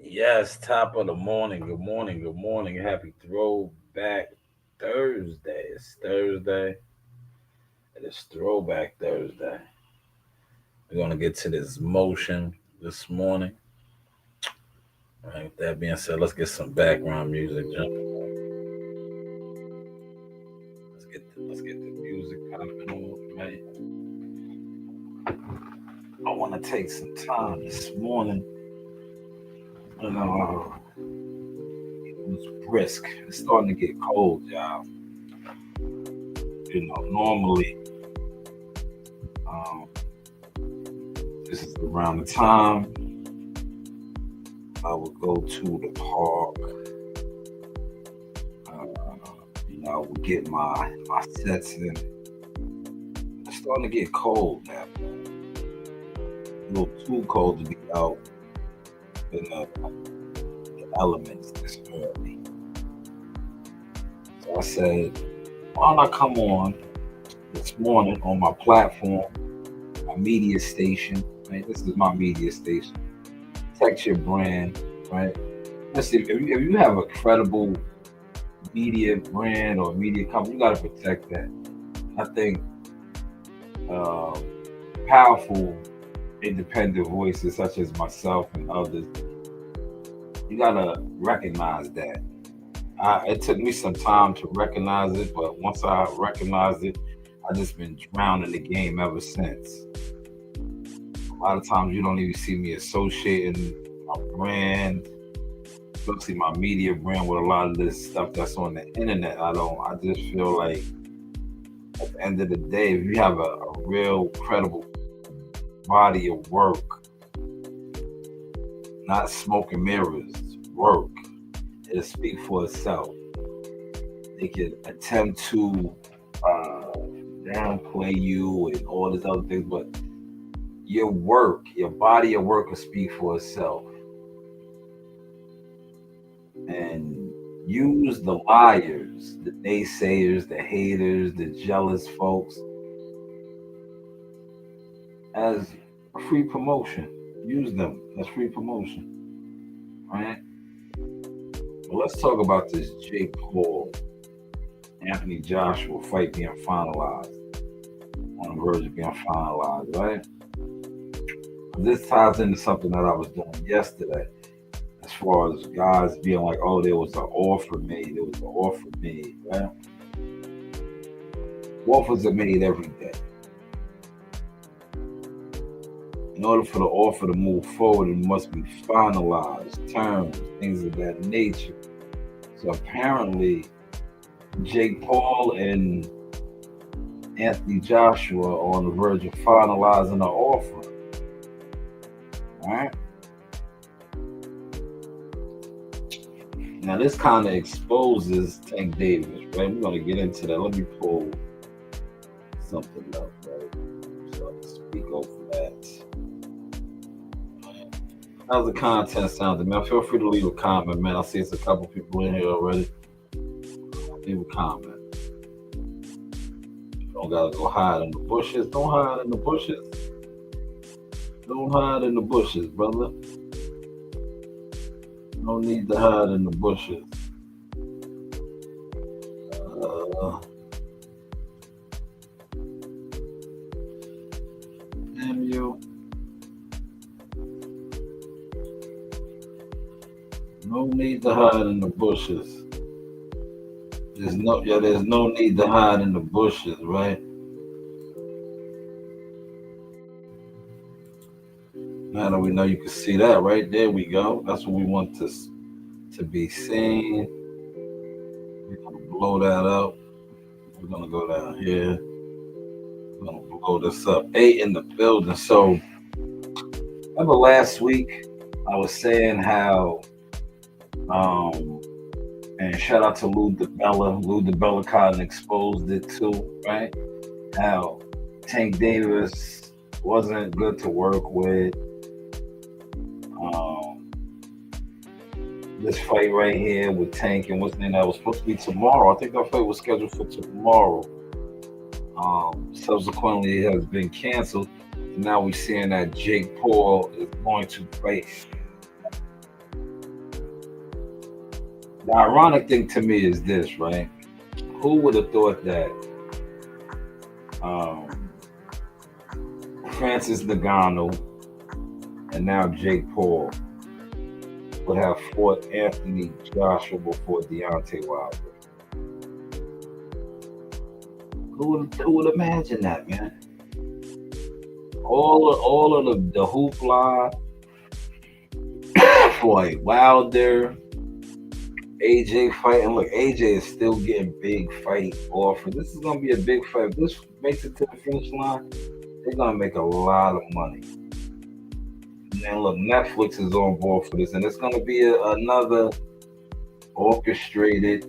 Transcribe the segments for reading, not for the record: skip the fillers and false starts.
Yes, top of the morning. Good morning. Good morning. Happy Throwback Thursday. It's Thursday. It is Throwback Thursday. We're gonna get to this motion this morning. All right, with that being said, let's get some background music. Let's get the music popping on. Right. I want to take some time this morning. You know, it was brisk. It's starting to get cold, y'all. Normally, um, this is around the time I would go to the park. I would get my sets in. It's starting to get cold now. A little too cold to be out in the elements this early. So I said, why don't I come on this morning on my platform, my media station, right? This is my media station. Protect your brand, right? Listen, if you have a credible media brand or media company, you got to protect that. I think powerful independent voices such as myself and others, you got to recognize that. It took me some time to recognize it, but once I recognized it, I just been drowning the game ever since. A lot of times you don't even see me associating my brand, especially my media brand, with a lot of this stuff that's on the internet. I just feel like at the end of the day, if you have a real credible body of work, not smoke and mirrors, work, it'll speak for itself. They can attempt to downplay you and all these other things, but your work, your body of work will speak for itself. And use the liars, the naysayers, the haters, the jealous folks as free promotion. Use them as free promotion. Right? Well, let's talk about this Jake Paul, Anthony Joshua fight being finalized, on the verge of being finalized, right? This ties into something that I was doing yesterday, as far as guys being like, oh, there was an offer made, right? Offers are made every day. In order for the offer to move forward, it must be finalized, terms, things of that nature. So apparently, Jake Paul and Anthony Joshua are on the verge of finalizing the offer. All right? Now, this kind of exposes Tank Davis, right? We're going to get into that. Let me pull something up, right? So I can speak over that. How's the content sounding, man? Feel free to leave a comment, man. I see it's a couple people in here already. Leave a comment. Don't gotta go hide in the bushes. Don't hide in the bushes. Don't hide in the bushes, brother. No need to hide in the bushes. Damn you. No need to hide in the bushes. There's no need to hide in the bushes, right? Now that we know you can see that, right there we go. That's what we want to be seen. We're gonna blow that up. We're gonna go down here. We're gonna blow this up. 8 in the building. So remember last week I was saying how Um, and shout out to Lou DeBella. Lou DeBella kind of exposed it too, right? How Tank Davis wasn't good to work with. Um, this fight right here with Tank and what's the name that was supposed to be tomorrow. I think that fight was scheduled for tomorrow. Subsequently, it has been canceled. And now we're seeing that Jake Paul is going to fight. The ironic thing to me is this, right? Who would have thought that um, Francis Ngannou and now Jake Paul would have fought Anthony Joshua before Deontay Wilder? Who would imagine that, man? All of the hoopla for Wilder, AJ fighting. Look, AJ is still getting big fight offers. This is gonna be a big fight. If this makes it to the finish line, they're gonna make a lot of money. And look, Netflix is on board for this, and it's gonna be another orchestrated,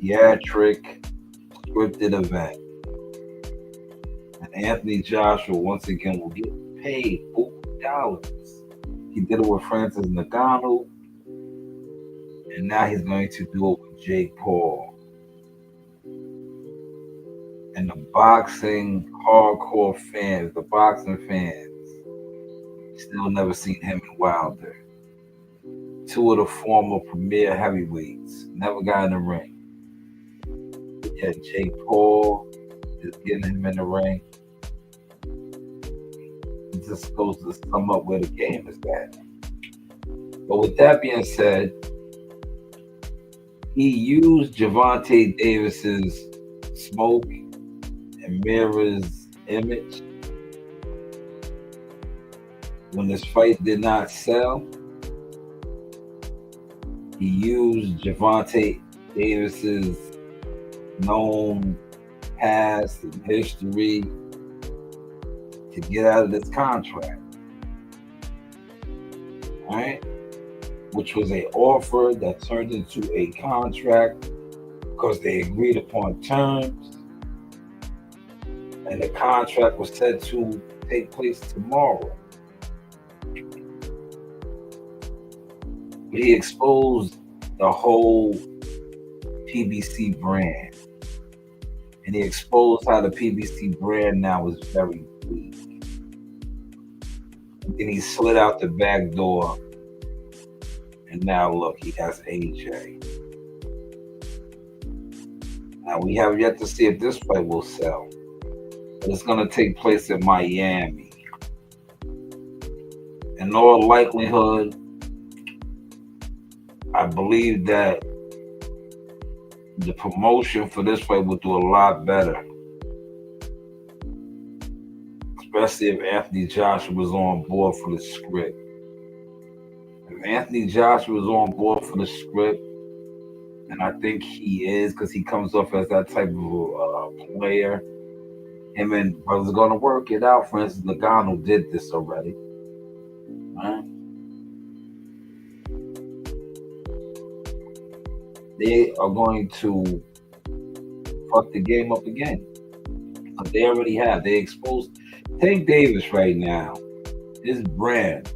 theatric, scripted event. And Anthony Joshua once again will get paid $40. He did it with Francis Ngannou, and now he's going to do it with Jake Paul. And the boxing hardcore fans, the boxing fans, still never seen him and Wilder. Two of the former premier heavyweights never got in the ring. Yet Jake Paul is getting him in the ring. It just goes to sum up where the game is at. But with that being said, he used Gervonta Davis's smoke and mirrors image when this fight did not sell. He used Gervonta Davis's known past and history to get out of this contract. All right? Which was an offer that turned into a contract because they agreed upon terms. And the contract was set to take place tomorrow. He exposed the whole PBC brand. And he exposed how the PBC brand now is very weak. And then he slid out the back door. And now look, he has AJ. Now we have yet to see if this fight will sell. But it's going to take place in Miami. In all likelihood, I believe that the promotion for this fight will do a lot better. Especially if Anthony Joshua was on board for the script. If Anthony Joshua was on board for the script, and I think he is because he comes off as that type of player, him and brothers are going to work it out. For instance, Ngannou did this already. Right? They are going to fuck the game up again. But they already have. They exposed Tank Davis right now. His brand,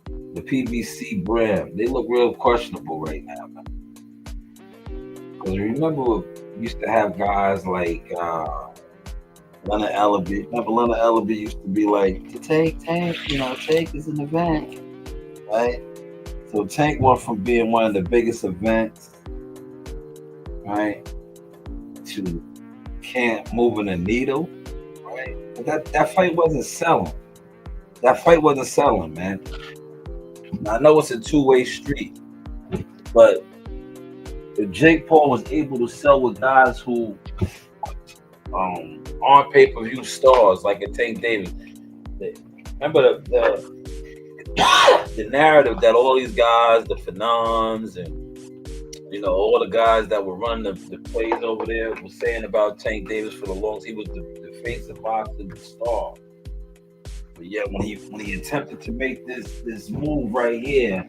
the PBC brand, they look real questionable right now, man. Because remember, we used to have guys like Leonard Ellaby. Remember, Leonard Ellaby used to be like, to Tank, Tank is an event, right? So Tank went from being one of the biggest events, right, to can't move a needle, right? But that fight wasn't selling. That fight wasn't selling, man. Now, I know it's a two-way street, but if Jake Paul was able to sell with guys who aren't pay-per-view stars like a Tank Davis, remember the narrative that all these guys, the Fanons and all the guys that were running the plays over there were saying about Tank Davis for the longest. He was the face of boxing, the star. But yeah, when he attempted to make this move right here,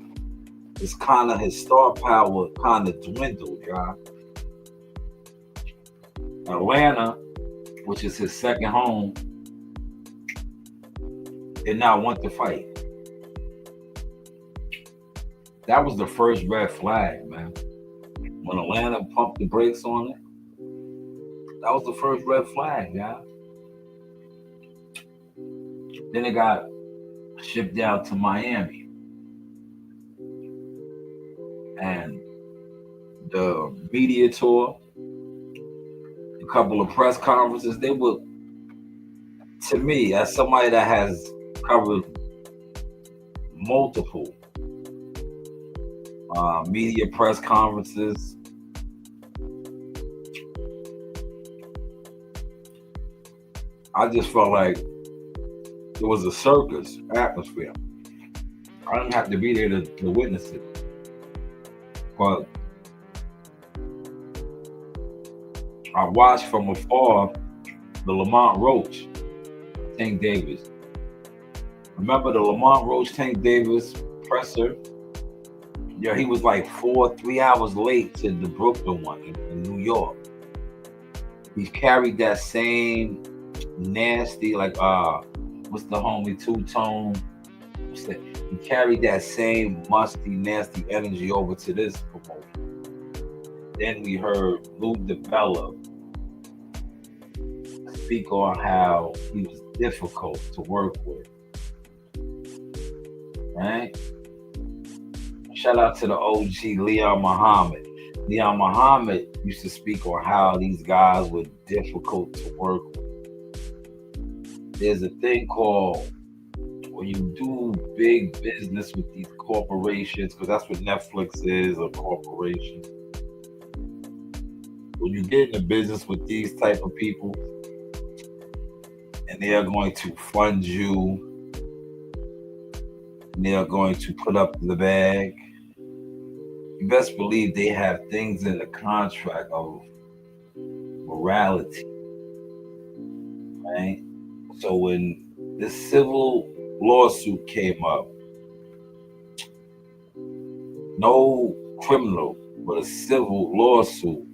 it's kind of his star power kind of dwindled, y'all. Atlanta, which is his second home, did not want to fight. That was the first red flag, man. When Atlanta pumped the brakes on it, that was the first red flag, yeah. Then it got shipped down to Miami. And the media tour, a couple of press conferences, they were, to me, as somebody that has covered multiple media press conferences, I just felt like it was a circus atmosphere. I didn't have to be there to witness it. But I watched from afar the Lamont Roach, Tank Davis. Remember the Lamont Roach, Tank Davis presser? Yeah, he was like 3 hours late to the Brooklyn one in New York. He carried that same nasty, like what's the homie two-tone? He carried that same musty, nasty energy over to this promotion. Then we heard Lou DiBella speak on how he was difficult to work with. Right? Shout out to the OG Leon Muhammad. Leon Muhammad used to speak on how these guys were difficult to work with. There's a thing called, when you do big business with these corporations, because that's what Netflix is, a corporation. When you get into business with these type of people, and they are going to fund you, and they are going to put up the bag, you best believe they have things in the contract of morality, right? So when this civil lawsuit came up, no criminal, but a civil lawsuit,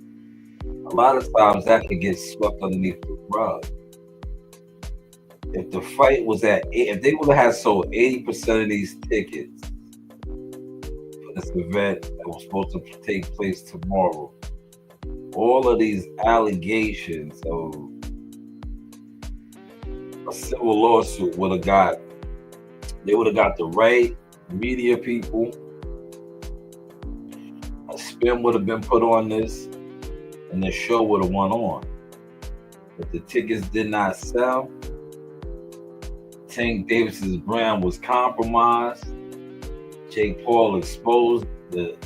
a lot of times that could get swept underneath the rug. If the fight was if they would have had sold 80% of these tickets for this event that was supposed to take place tomorrow, all of these allegations of a civil lawsuit would have got the right media people. A spin would have been put on this, and the show would have went on. But the tickets did not sell. Tank Davis's brand was compromised. Jake Paul exposed the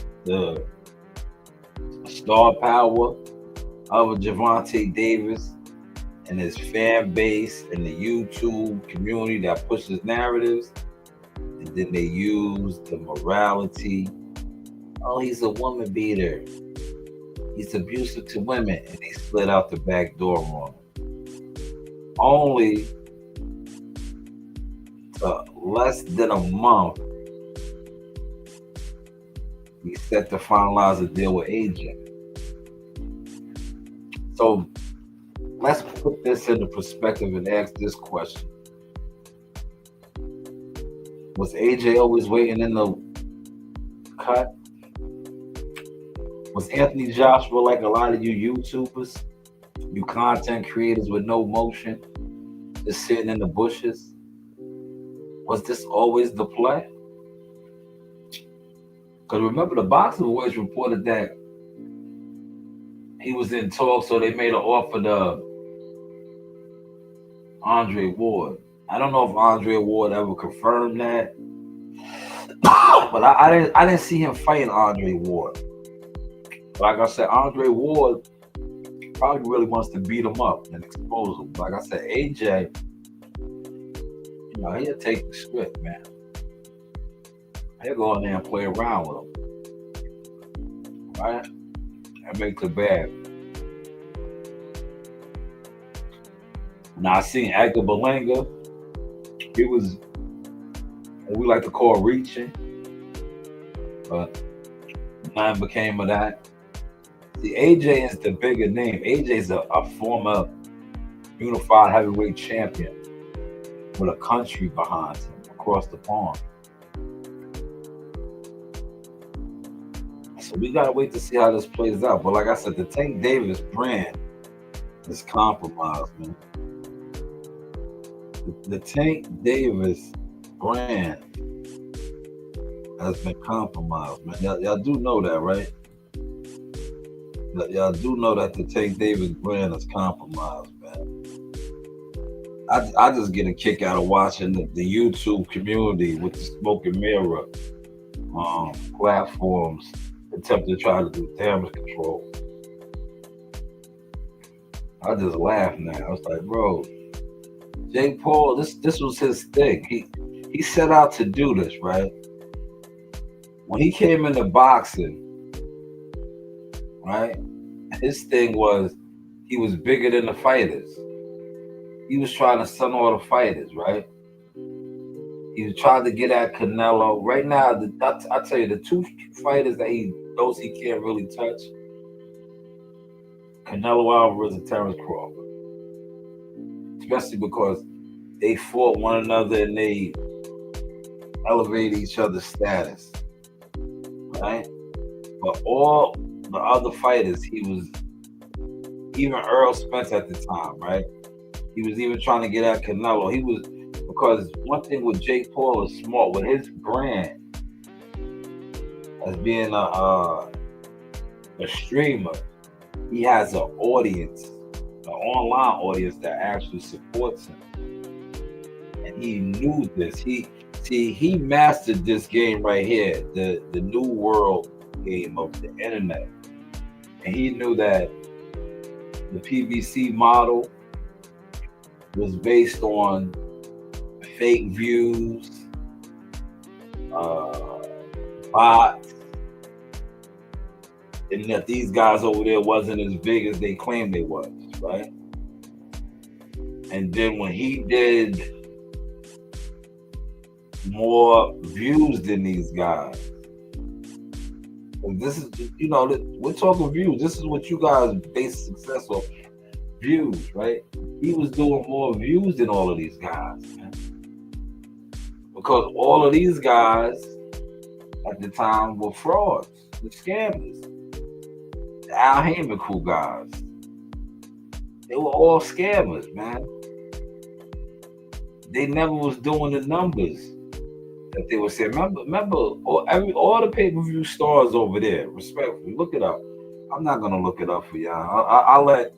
star power of Gervonta Davis and his fan base and the YouTube community that pushes narratives. And then they used the morality. Oh, he's a woman beater. He's abusive to women. And they slid out the back door on him. Only less than a month, he set to finalize a deal with AJ. So let's put this into perspective and ask this question. Was AJ always waiting in the cut? Was Anthony Joshua like a lot of you YouTubers, you content creators with no motion, just sitting in the bushes? Was this always the play? Because remember, the Boxing Voice reported that he was in talks, so they made an offer to Andre Ward. I don't know if Andre Ward ever confirmed that, but I didn't see him fighting Andre Ward. Like I said, Andre Ward probably really wants to beat him up and expose him. Like I said, AJ, he'll take the script, man. He'll go in there and play around with him. Right? That makes it bad. Now I seen Edgar Berlanga He was what we like to call reaching, but nothing became of that. See, AJ is the bigger name. AJ's a former unified heavyweight champion with a country behind him across the pond. So we gotta wait to see how this plays out. But like I said, the Tank Davis brand is compromised, man. The Tank Davis brand has been compromised, man. Y'all do know that, right? Y'all do know that the Tank Davis brand is compromised, man. I just get a kick out of watching the YouTube community with the smoke and mirror platforms attempt to try to do damage control. I just laugh now. I was like, bro, Jake Paul, this was his thing. He set out to do this, right? When he came into boxing, right? His thing was he was bigger than the fighters. He was trying to stun all the fighters, right? He was trying to get at Canelo. Right now, I tell you, the two fighters that he knows he can't really touch, Canelo Alvarez and Terrence Crawford. Especially because they fought one another and they elevated each other's status, right? But all the other fighters, he was, even Earl Spence at the time, right? He was even trying to get at Canelo. He was, because one thing with Jake Paul is smart, with his brand as being a streamer, he has an audience, an online audience that actually supports him. And he knew this. He mastered this game right here, the new world game of the internet. And he knew that the PBC model was based on fake views, bots, and that these guys over there wasn't as big as they claimed they was, right? And then when he did more views than these guys, and this is, we're talking views. This is what you guys base success on, views, right? He was doing more views than all of these guys, man. Because all of these guys at the time were frauds, the scammers, the Al Heyman crew guys. They were all scammers, man. They never was doing the numbers that they were saying. Remember, all the pay-per-view stars over there, respectfully, look it up. I'm not gonna look it up for y'all. I'll let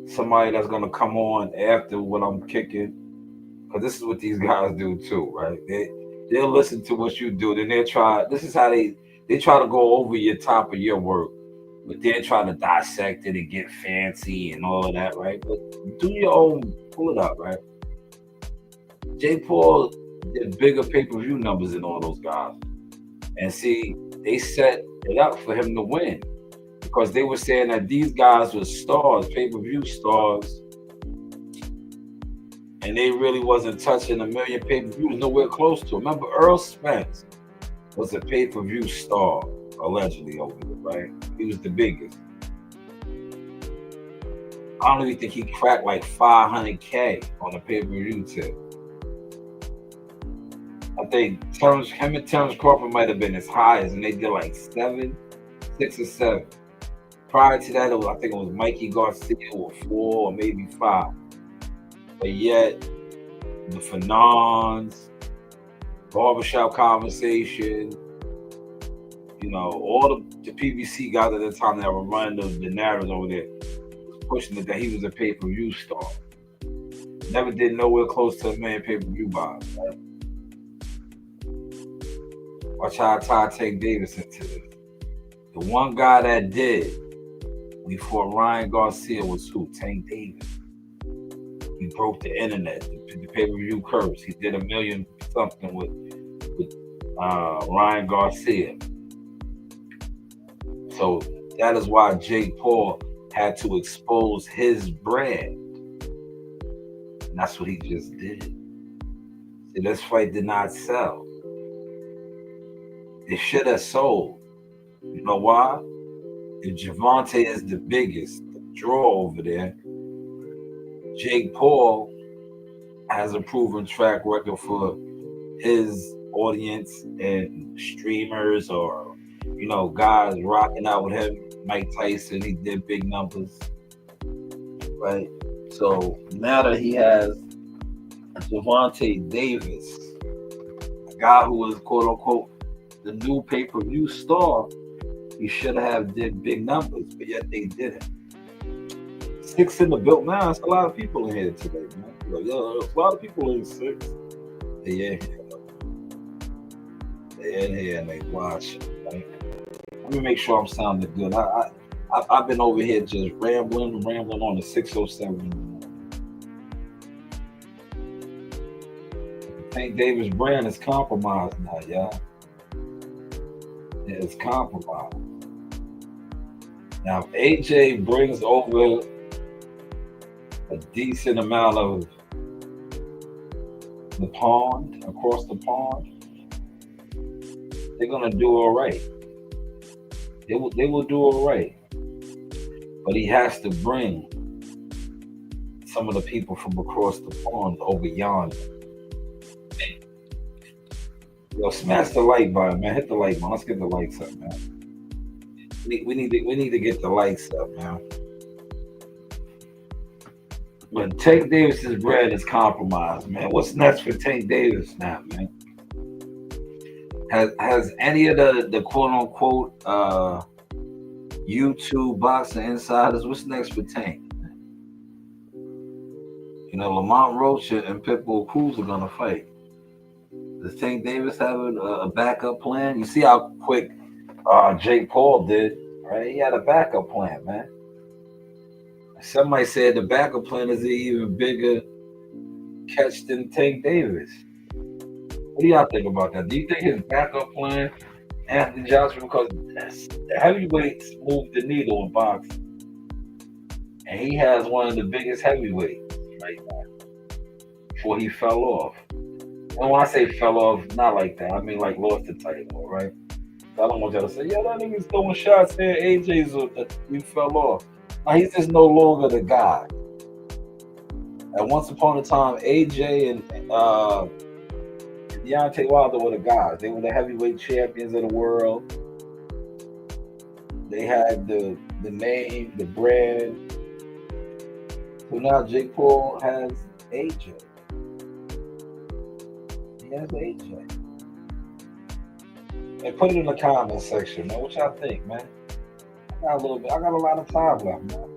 somebody that's gonna come on after what I'm kicking, because this is what these guys do too, right? They'll listen to what you do, then they'll try. This is how they try to go over your top of your work, but they're trying to dissect it and get fancy and all of that, right? But do your own, pull it up, right? Jake Paul did bigger pay-per-view numbers than all those guys, and see, they set it up for him to win. Because they were saying that these guys were stars, pay-per-view stars, and they really wasn't touching 1 million pay-per-views, nowhere close to it. Remember, Earl Spence was a pay-per-view star, allegedly, over there, right? He was the biggest. I don't even think he cracked like 500K on the pay-per-view tip. I think him and Terrence Crawford might have been as high as, and they did like 6 or 7. Prior to that, I think it was Mikey Garcia with 4 or maybe 5. But yet, the Fanons, Barbershop Conversation, all the PBC guys at the time that were running the narratives over there was pushing it that he was a pay-per-view star. Never did nowhere close to 1 million pay-per-view buys, right? Watch how I tie Tank Davis into this. The one guy that did before Ryan Garcia was who? Tank Davis. He broke the internet, the pay-per-view curse. He did 1 million something with Ryan Garcia. So that is why Jake Paul had to expose his brand. And that's what he just did. This fight did not sell. It should have sold. You know why? If Javante is the biggest draw over there, Jake Paul has a proven track record for his audience and streamers or guys rocking out with him. Mike Tyson, he did big numbers, right? So now that he has Javante Davis, a guy who was quote unquote the new pay-per-view star, he should have did big numbers, but yet they didn't. 6 in the built now. There's a lot of people in here today, man. There's a lot of people in 6. They're in here and they watch. Right? Let me make sure I'm sounding good. I've been over here just rambling on the 607. Tank Davis brand is compromised now, y'all. It's compromised. Now, if AJ brings over a decent amount of the pond, across the pond, they're gonna do all right. They will do all right. But he has to bring some of the people from across the pond over yonder. Yo, smash the like button, man. Hit the like button. Let's get the likes up, man. We need to get the likes up, man. But Tank Davis's brand is compromised, man. What's next for Tank Davis now, man? Has any of the quote unquote YouTube boxing insiders? What's next for Tank? Lamont Roach and Pitbull Cruz are gonna fight. Does Tank Davis have a backup plan? You see how quick Jake Paul did, right? He had a backup plan, man. Somebody said the backup plan is an even bigger catch than Tank Davis. What do y'all think about that? Do you think his backup plan, Anthony Joshua, because the heavyweights move the needle in boxing, and he has one of the biggest heavyweights right now before he fell off. And when I say fell off, not like that. I mean like lost the title, right? So I don't want y'all to say, yeah, that nigga's throwing shots there. AJ's we fell off. Now, he's just no longer the guy. And once upon a time, AJ and Deontay Wilder were the guys. They were the heavyweight champions of the world. They had the name, the brand. So now Jake Paul has AJ. He has AJ. And put it in the comment section, man. What y'all think, man? I got a lot of time left, man.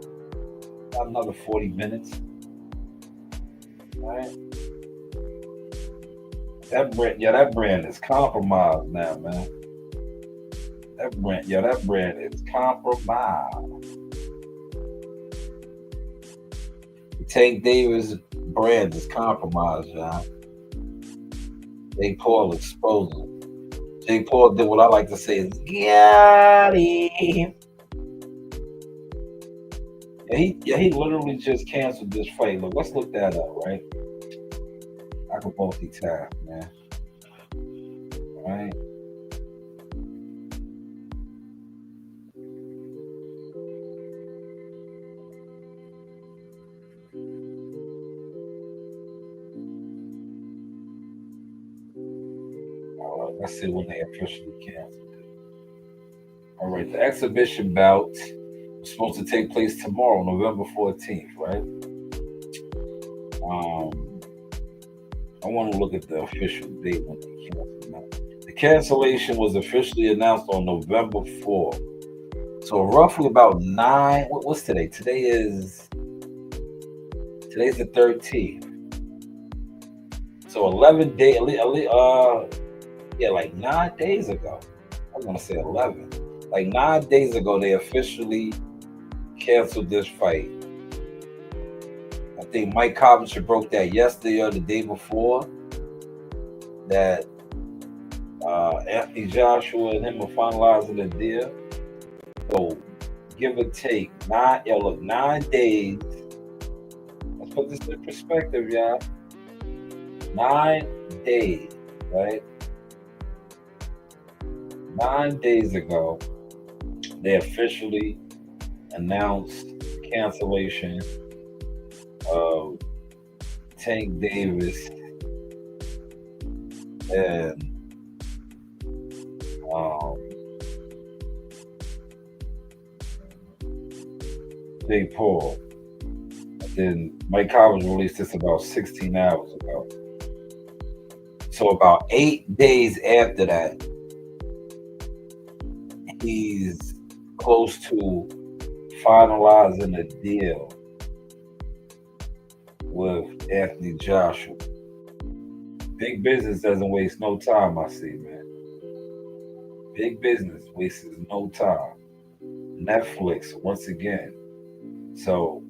Got another 40 minutes. All right. That brand is compromised now, man. That brand is compromised. The Tank Davis brand is compromised, y'all. Jake Paul exposed it. Jake Paul did what I like to say is got him. He literally just canceled this fight. Look, let's look that up, right? I can multitask, man. All right. Let's see when they officially canceled it. All right, the exhibition bout was supposed to take place tomorrow, November 14th, right? I want to look at the official date when they canceled it. The cancellation was officially announced on November 4th. So roughly about 9. What's today? Today's the 13th. So 11 days. Like 9 days ago. I was gonna say 11. Like 9 days ago, they officially canceled this fight. I think Mike Coventry broke that yesterday or the day before. That Anthony Joshua and him are finalizing the deal. So give or take 9 days. Let's put this in perspective, y'all. days, right? 9 days ago, they officially announced cancellation of Tank Davis and um, Jake Paul. Then Mike Collins released this about 16 hours ago. So about 8 days after that, he's close to finalizing a deal with Anthony Joshua. Big business doesn't waste no time, I see, man. Big business wastes no time. Netflix, once again. So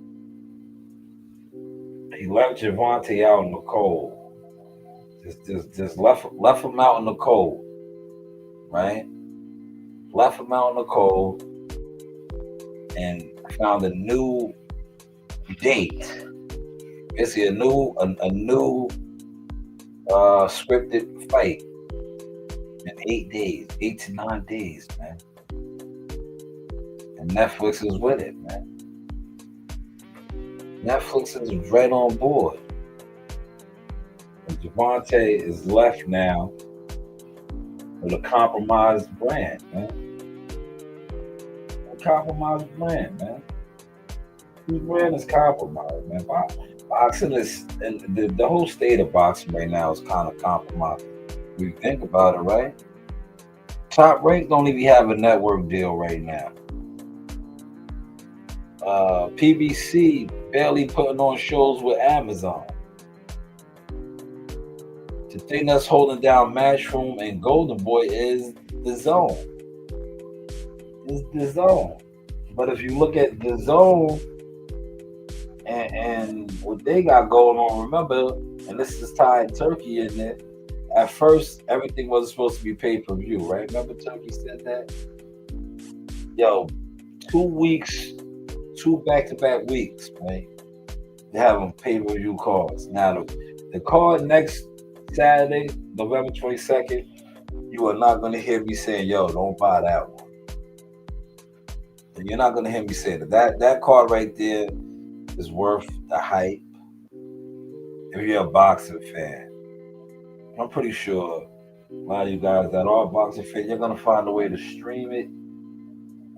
he left Javante out in the cold. Just left him out in the cold, right? Left him out in the cold and found a new date. Basically a new scripted fight in 8 days, 8 to 9 days, man. And Netflix is with it, man. Netflix is right on board. And Javante is left now with a compromised brand, man. A compromised brand, man. His brand is compromised, man. Boxing is, and the whole state of boxing right now is kind of compromised. When you think about it, right? Top Rank don't even have a network deal right now. PBC barely putting on shows with Amazon. The thing that's holding down Matchroom and Golden Boy is the Zone. It's the Zone. But if you look at the Zone and what they got going on, remember, and this is tied Turkey in there. At first, everything wasn't supposed to be pay-per-view, right? Remember Turkey said that? Yo, 2 weeks, 2 back-to-back weeks, right? They have them pay-per-view cards. Now, the card next Saturday, November 22nd, you are not going to hear me saying, yo, don't buy that one. And you're not going to hear me say that. That card right there is worth the hype if you're a boxing fan. I'm pretty sure a lot of you guys that are boxing fans, you're going to find a way to stream it,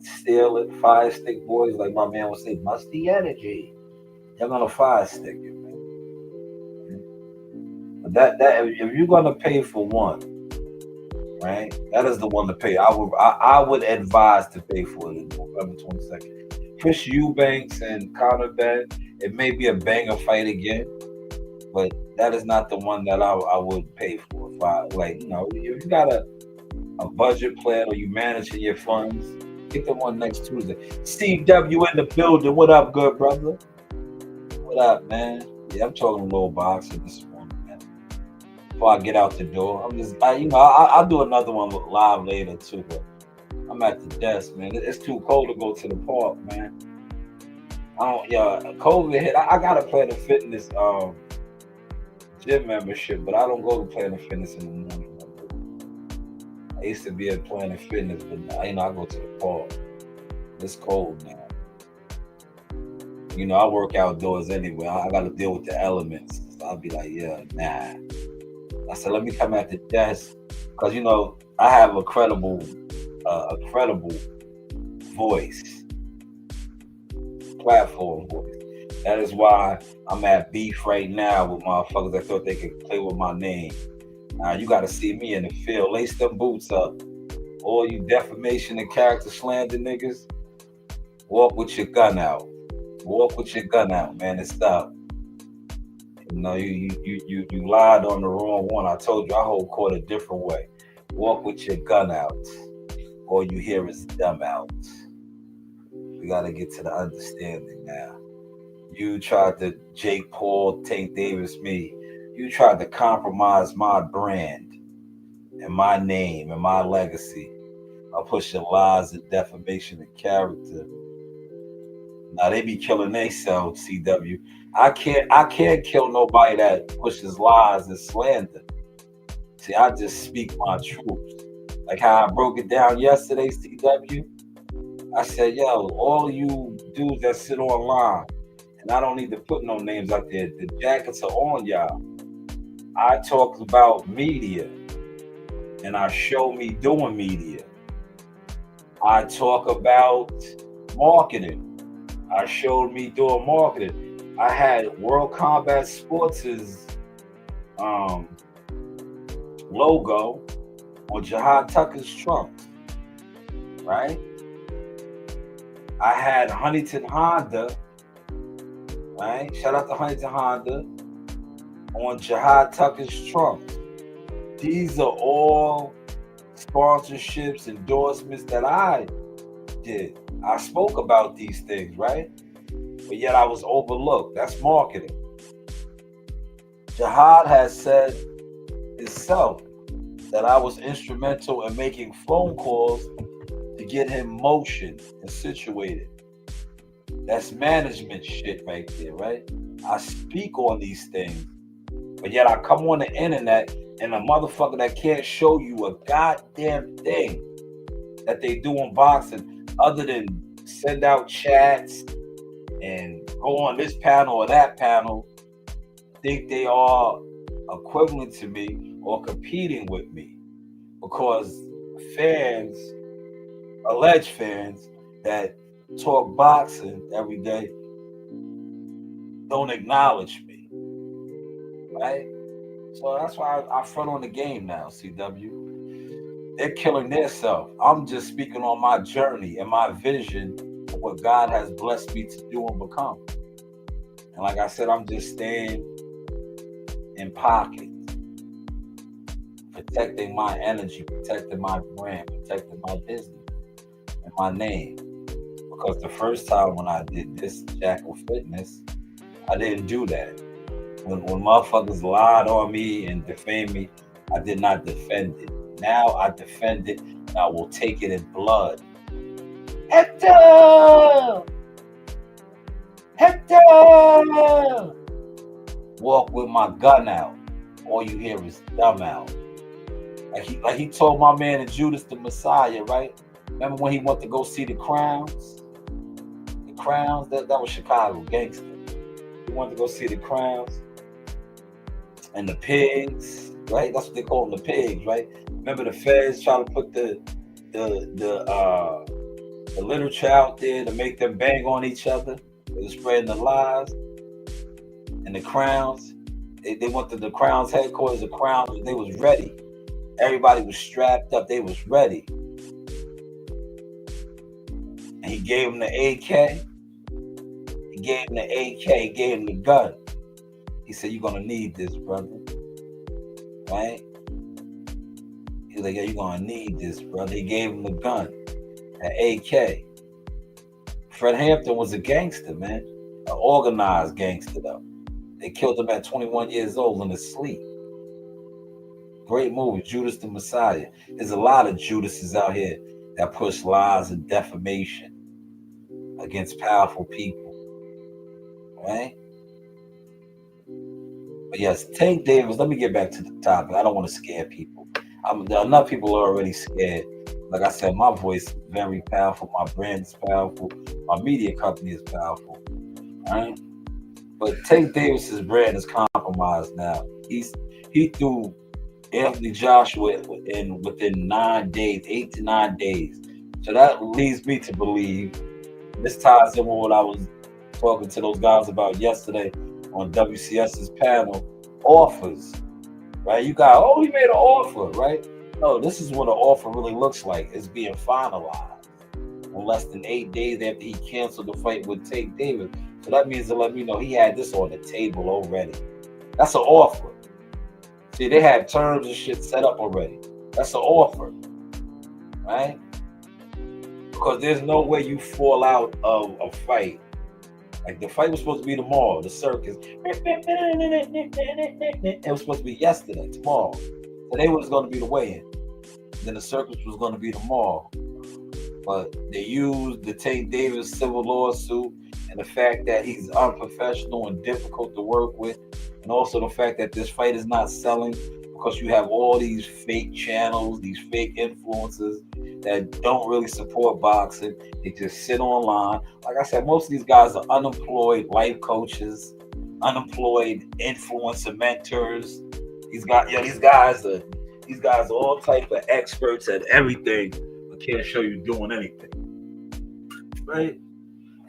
steal it, fire stick boys, like my man would say, musty energy. You're going to fire stick it, man. But that if you're going to pay for one, right, that is the one to pay. I would advise to pay for it on November 22nd. Chris Eubanks and Conor Ben, it may be a banger fight again, but that is not the one that I would pay for. If I, like, if you got a budget plan or you managing your funds, get the one next Tuesday. Steve W in the building. What up, good brother? What up, man? Yeah, I'm talking a little boxing this morning, man. Before I get out the door, I'll do another one live later too, but I'm at the desk, man. It's too cold to go to the park, man. COVID hit. I got a Planet Fitness gym membership, but I don't go to Planet Fitness in the morning. I used to be at Planet Fitness, but I go to the park. It's cold now. I work outdoors anyway. I got to deal with the elements. So I'll be like, yeah, nah. I said, let me come at the desk because I have a credible voice, platform voice. That is why I'm at beef right now with motherfuckers that thought they could play with my name. Now you got to see me in the field. Lace them boots up. All you defamation and character slander niggas, walk with your gun out. Walk with your gun out, man, and stop. You lied on the wrong one. I told you I hold court a different way. Walk with your gun out. All you hear is dumb out. We got to get to the understanding now. You tried to Jake Paul, Tank Davis, me. You tried to compromise my brand and my name and my legacy. I'll push your lies and defamation and character. Now they be killing themselves, CW. I can't kill nobody that pushes lies and slander. See, I just speak my truth. Like how I broke it down yesterday, CW. I said, yo, all you dudes that sit online, and I don't need to put no names out there, the jackets are on y'all. I talk about media, and I show me doing media. I talk about marketing. I showed me doing marketing. I had World Combat Sports' um, logo on Jihad Tucker's trunks, right? I had Huntington Honda, right? Shout out to Huntington Honda on Jihad Tucker's trunks. These are all sponsorships, endorsements that I did. I spoke about these things, right? But yet I was overlooked. That's marketing. Jihad has said himself that I was instrumental in making phone calls to get him motioned and situated. That's management shit right there, right? I speak on these things, but yet I come on the internet and a motherfucker that can't show you a goddamn thing that they do in boxing other than send out chats and go on this panel or that panel, think they are equivalent to me or competing with me, because fans, alleged fans that talk boxing every day, don't acknowledge me, right? So that's why I front on the game now, CW. They're killing themselves. I'm just speaking on my journey and my vision of what God has blessed me to do and become. And like I said, I'm just staying in pocket, protecting my energy, protecting my brand, protecting my business and my name. Because the first time when I did this Jackal Fitness, I didn't do that. When motherfuckers lied on me and defamed me, I did not defend it. Now I defend it, and I will take it in blood. Hector! Hector! Walk with my gun out. All you hear is dumb out. Like he told my man in Judas the Messiah, right? Remember when he went to go see the Crowns? The Crowns, that was Chicago gangster. He wanted to go see the Crowns. And the pigs, right? That's what they call them, the pigs, right? Remember the feds trying to put the literature out there to make them bang on each other. They were spreading the lies. And the Crowns, they went to the Crowns headquarters. The Crowns, they was ready. Everybody was strapped up. They was ready. And he gave him the AK. He gave him the AK. He gave him the gun. He said, "You're gonna need this, brother." Right? He was like, "Yeah, you're gonna need this, brother." He gave him the gun, an AK. Fred Hampton was a gangster, man. An organized gangster, though. They killed him at 21 years old in his sleep. Great movie, Judas the Messiah. There's a lot of Judases out here that push lies and defamation against powerful people. Right? But yes, Tank Davis, let me get back to the topic. I don't want to scare people. Enough people are already scared. Like I said, my voice is very powerful. My brand is powerful. My media company is powerful. Right? But Tank Davis's brand is compromised now. He threw Anthony Joshua within 9 days, 8 to 9 days. So that leads me to believe, this ties in with what I was talking to those guys about yesterday on WCS's panel, offers, right? You got, he made an offer, right? No, this is what an offer really looks like. It's being finalized in less than 8 days after he canceled the fight with Tank Davis. So that means to let me know he had this on the table already. That's an offer. See, they had terms and shit set up already. That's an offer, right? Because there's no way you fall out of a fight. Like, the fight was supposed to be tomorrow, the circus. It was supposed to be yesterday, tomorrow. Today was going to be the weigh-in. Then the circus was going to be tomorrow. But they used the Tank Davis civil lawsuit and the fact that he's unprofessional and difficult to work with, and also the fact that this fight is not selling because you have all these fake channels, these fake influencers that don't really support boxing. They just sit online. Like I said, most of these guys are unemployed life coaches, unemployed influencer mentors. These guys are all type of experts at everything, but can't show you doing anything. Right?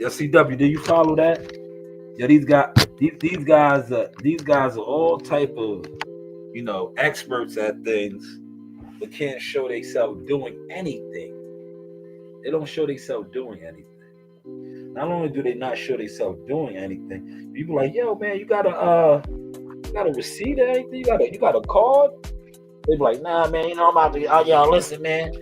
Yo, CW, do you follow that? Yeah, these guys are all type of, experts at things, but can't show themselves doing anything. They don't show themselves doing anything. Not only do they not show themselves doing anything, people like, yo, man, you got a receipt or anything? You got a card? They be like, nah, man, I'm about to. Oh, y'all, listen, man.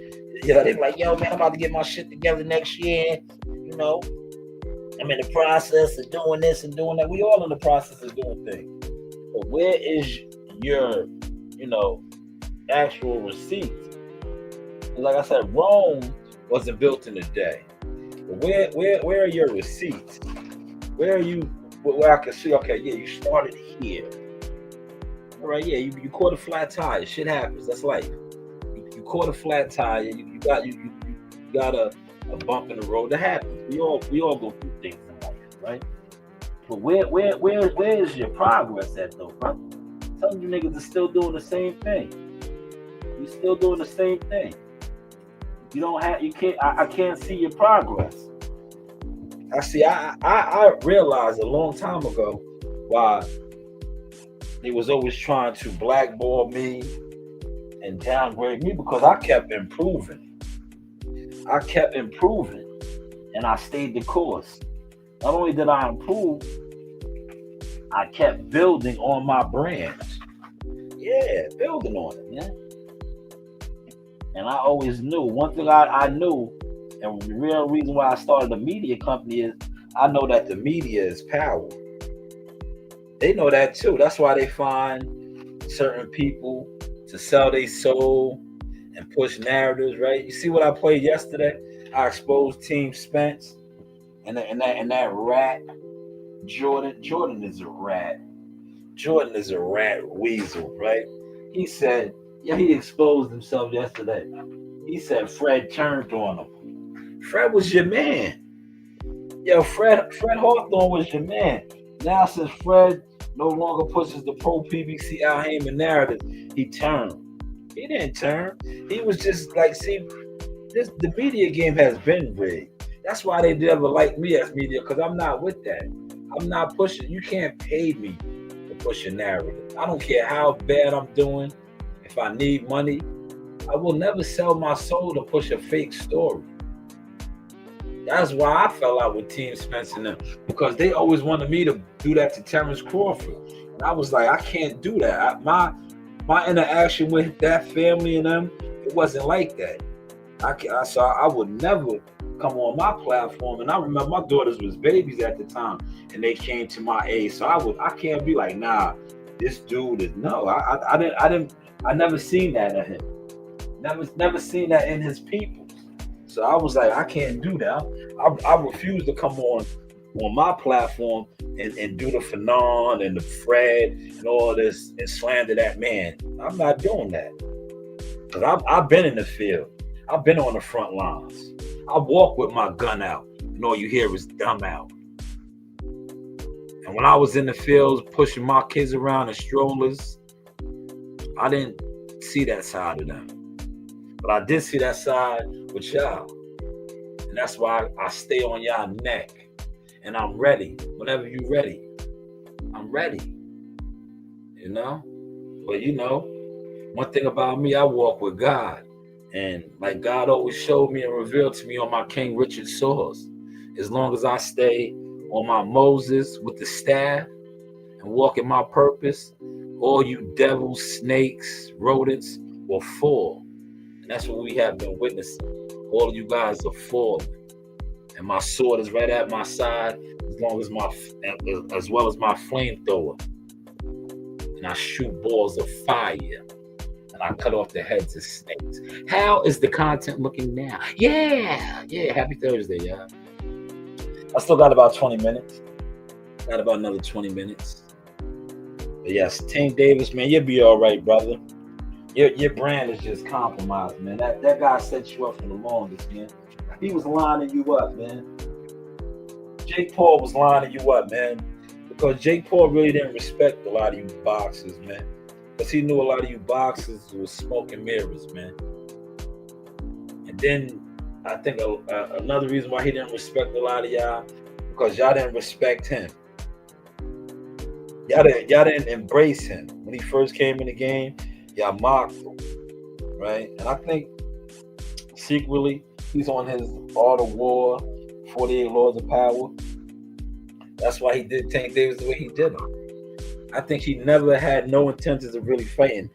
Yeah, they be like, yo, man, I'm about to get my shit together next year. I'm in the process of doing this and doing that. We all in the process of doing things. But where is your, actual receipt? Like I said, Rome wasn't built in a day. But where are your receipts? Where are you? Where I can see? Okay, yeah, you started here. All right, yeah, you caught a flat tire. Shit happens. That's life. You caught a flat tire. You got a bump in the road. That happens. We all go through things in life, right? But where is your progress at though, bro? Some of you niggas are still doing the same thing. You still doing the same thing. I can't see your progress. I realized a long time ago why they was always trying to blackball me and downgrade me, because I kept improving. And I stayed the course. Not only did I improve, I kept building on my brand. Yeah, building on it, man. And I always knew, one thing I knew, and the real reason why I started a media company is I know that the media is power. They know that too. That's why they find certain people to sell their soul and push narratives, right? You see what I played yesterday? I exposed Team Spence and that rat Jordan. Jordan is a rat. Jordan is a rat weasel, right? He said, he exposed himself yesterday. He said Fred turned on him. Fred was your man. Yo, Fred Hawthorne was your man. Now since Fred no longer pushes the pro PBC Al Heyman narrative, he turned. He didn't turn. He was just like, the media game has been rigged. That's why they never like me as media, because I'm not with that. I'm not pushing. You can't pay me to push a narrative. I don't care how bad I'm doing. If I need money, I will never sell my soul to push a fake story. That's why I fell out with Team Spence and them, because they always wanted me to do that to Terrence Crawford. And I was like, I can't do that. My interaction with that family and them, it wasn't like that. I would never come on my platform. And I remember my daughters was babies at the time, and they came to my age. So I can't be like, nah, this dude is no. I never seen that in him. Never seen that in his people. So I was like, I can't do that. I refuse to come on my platform and do the Fanon and the Fred and all this and slander that man. I'm not doing that. Because I've been in the field. I've been on the front lines. I walk with my gun out, and all you hear is dumb out. And when I was in the fields pushing my kids around in strollers, I didn't see that side of them. But I did see that side with y'all. And that's why I stay on y'all neck. And I'm ready. Whenever you're ready, I'm ready. But one thing about me, I walk with God. And like God always showed me and revealed to me on my King Richard swords, as long as I stay on my Moses with the staff and walk in my purpose, all you devils, snakes, rodents will fall. And that's what we have been witnessing. All of you guys are falling. And my sword is right at my side, as well as my flamethrower. And I shoot balls of fire. And I cut off the heads of snakes. How is the content looking now? Yeah. Happy Thursday, y'all. I still got about 20 minutes. Got about another 20 minutes. But yes, Tank Davis, man, you'll be all right, brother. Your brand is just compromised, man. That guy set you up for the longest, man. He was lining you up, man. Jake Paul was lining you up, man. Because Jake Paul really didn't respect a lot of you boxers, man. Because he knew a lot of you boxers was smoke and mirrors, man. And then I think another reason why he didn't respect a lot of y'all, because y'all didn't respect him. Y'all didn't embrace him when he first came in the game. Y'all mocked him, right? And I think secretly he's on his Art of War, 48 Laws of Power. That's why he did Tank Davis the way he did him. I think he never had no intentions of really fighting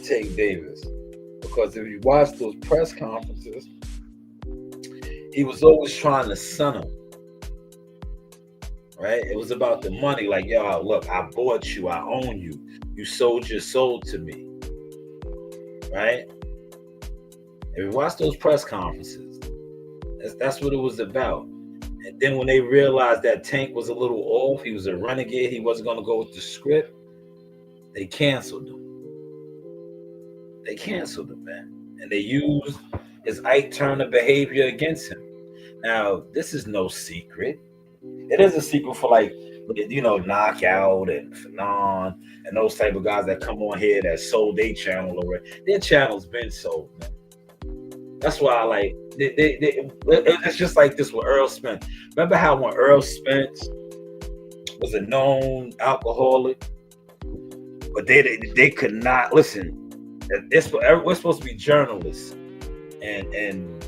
Tank Davis, because if you watch those press conferences, he was always trying to sun him. Right? It was about the money. Like, yo, look, I bought you. I own you. You sold your soul to me. Right? If you watch those press conferences, that's what it was about. And then when they realized that Tank was a little off, he was a renegade, he wasn't going to go with the script, they canceled him. They canceled him, man. And they used his Ike Turner behavior against him. Now, this is no secret. It is a secret for, like, you know, Knockout and Fanon and those type of guys that come on here that sold their channel already. Their channel's been sold, man. That's why I like, it's just like this with Earl Spence. Remember how when Earl Spence was a known alcoholic, but they could not, listen, we're supposed to be journalists and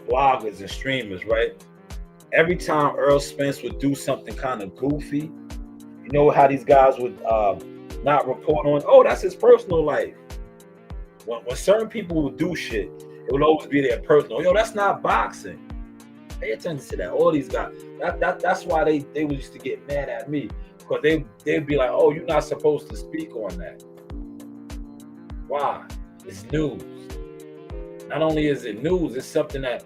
bloggers and streamers, right? Every time Earl Spence would do something kind of goofy, you know how these guys would not report on, oh, that's his personal life. When certain people would do shit, it would always be their personal. Yo, that's not boxing. Pay attention to that. All these guys. That's why they used to get mad at me, because they'd be like, oh, you're not supposed to speak on that. Why? It's news. Not only is it news, it's something that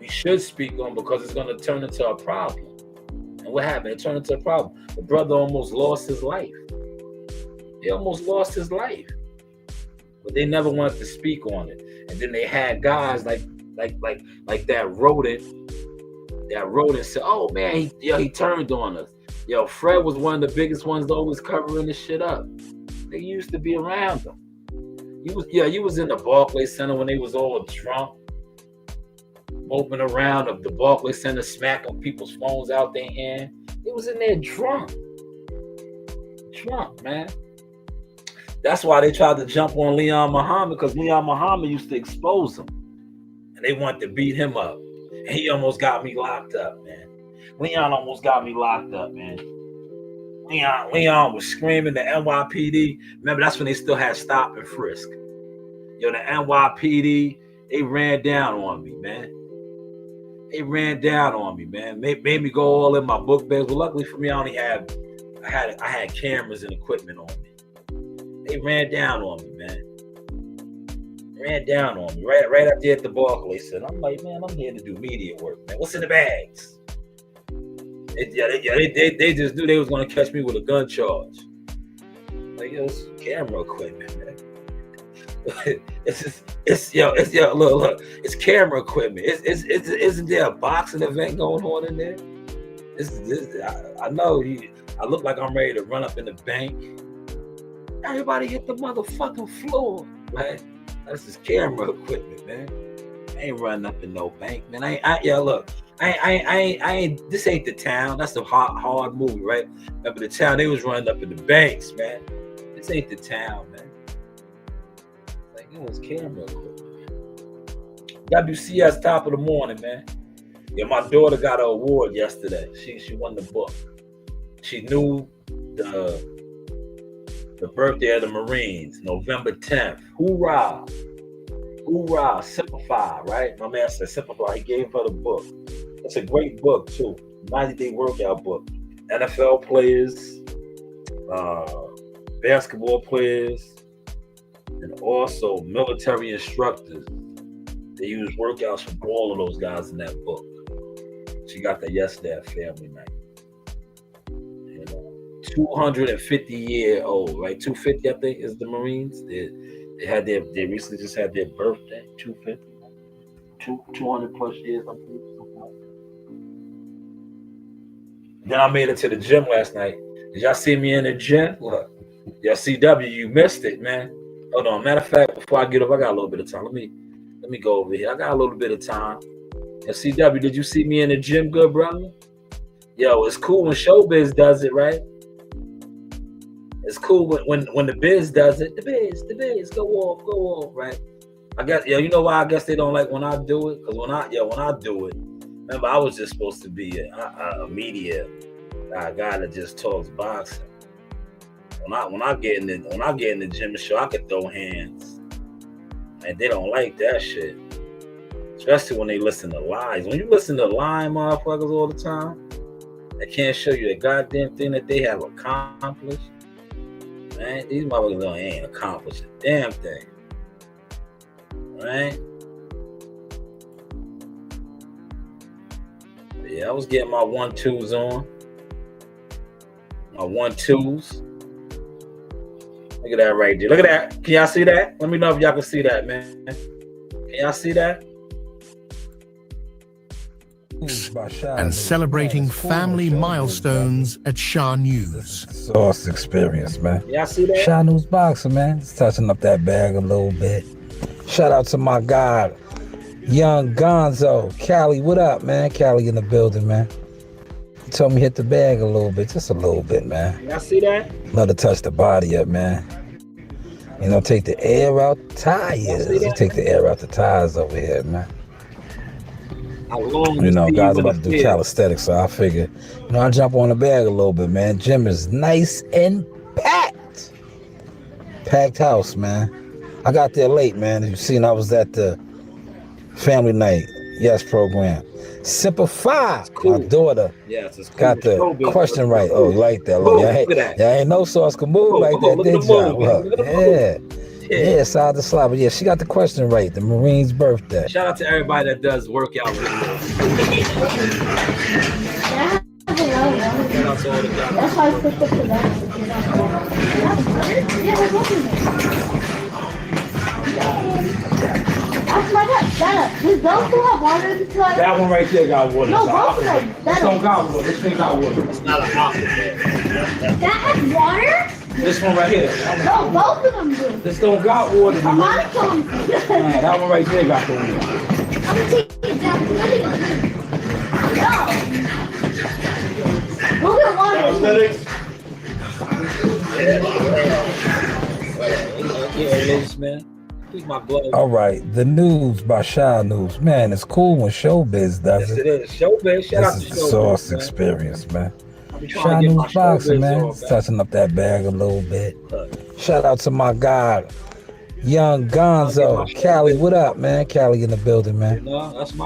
we should speak on, because it's going to turn into a problem. And what happened? It turned into a problem. The brother almost lost his life. He almost lost his life. But they never wanted to speak on it. And then they had guys like that rodent said, oh man, he turned on us. Yo, Fred was one of the biggest ones always covering this shit up. They used to be around him. You was in the Barclays Center when they was all drunk, moping around of the Barclays Center, smacking people's phones out their hand. They was in there drunk, man. That's why they tried to jump on Leon Muhammad, because Leon Muhammad used to expose him. And they wanted to beat him up. And he almost got me locked up, man. Leon almost got me locked up, man. Leon was screaming, the NYPD. Remember, that's when they still had stop and frisk. Yo, the NYPD, they ran down on me, man. They ran down on me, man. Made me go all in my book bags. But luckily for me, I had cameras and equipment on me. They ran down on me, man. Ran down on me right up there at the Barclays Center. I'm like, man, I'm here to do media work, man. What's in the bags? They just knew they was gonna catch me with a gun charge. Like, yo, it's camera equipment, man. Look, it's camera equipment. Isn't there a boxing event going on in there? I know I look like I'm ready to run up in the bank. Everybody hit the motherfucking floor, man. That's just camera equipment, man. I ain't running up in no bank, man. This ain't the town. That's the hard movie, right? Remember the town, they was running up in the banks, man. This ain't the town, man. Like, it was camera equipment. WCS top of the morning, man. Yeah, my daughter got an award yesterday. She won the book. She knew the birthday of the Marines, November 10th. Hoorah. Hoorah. Simplify, right? My man said Simplify. He gave her the book. It's a great book, too. 90-day workout book. NFL players, basketball players, and also military instructors. They use workouts from all of those guys in that book. She got that yesterday at family night. 250-year-old, right? 250, I think, is the Marines. They recently just had their birthday, 250, 200 plus years, I believe. Then I made it to the gym last night. Did y'all see me in the gym? Look, y'all CW, you missed it, man. Hold on. Matter of fact, before I get up, I got a little bit of time. Let me go over here. I got a little bit of time. And CW, did you see me in the gym, good brother? Yo, it's cool when Showbiz does it, right? It's cool when the biz does it. The biz, go off, right? I guess, you know why I guess they don't like when I do it? Because when I do it, remember I was just supposed to be a media guy that just talks boxing. When I get in the gym and show, I can throw hands, and they don't like that shit. Especially when they listen to lies. When you listen to lying motherfuckers all the time, they can't show you a goddamn thing that they have accomplished. Man, these motherfuckers ain't accomplished a damn thing. Right? But yeah, I was getting my 1-2s on. My 1-2s. Look at that right there. Look at that. Can y'all see that? Let me know if y'all can see that, man. Can y'all see that? And celebrating family milestones at Shanewz. Sauce experience, man. Y'all see that? Shanewz boxing, man. Just touching up that bag a little bit. Shout out to my guy, Young Gonzo. Cali, what up, man? Cali in the building, man. He told me hit the bag a little bit, just a little bit, man. Y'all see that? Love to touch the body up, man. You know, take the air out the tires. You take the air out the tires over here, man. You know, guys about to do calisthenics, so I figure, I jump on the bag a little bit, man. Gym is nice and packed. Packed house, man. I got there late, man. As you've seen, I was at the family night, program. Simplify, cool. My daughter got the question right. Oh, you like that? Look, y'all ain't no sauce can move like that, did y'all? Look, yeah, side to slide. But yeah, she got the question right. The Marine's birthday. Shout out to everybody that does workout videos. That's why I picked up the bag. That's my dad. Does those two have water inside? That one right there got water. No, both of them. This don't got water. This thing got water. It's not a option. That has water? This one right here. No, both of them do. This don't got water. A lot of them. That one right there got the water. I'm gonna take it down. No. We'll get water. Yeah, man. All right, the news by Shanewz. Man, it's cool when Showbiz does it. Yes, it is. Showbiz. Shout out to Showbiz. This is the sauce experience, man. Shanewz boxing, man. Touching up that bag a little bit. Shout out to my guy, Young Gonzo. Cali, what up, man? Cali in the building, man.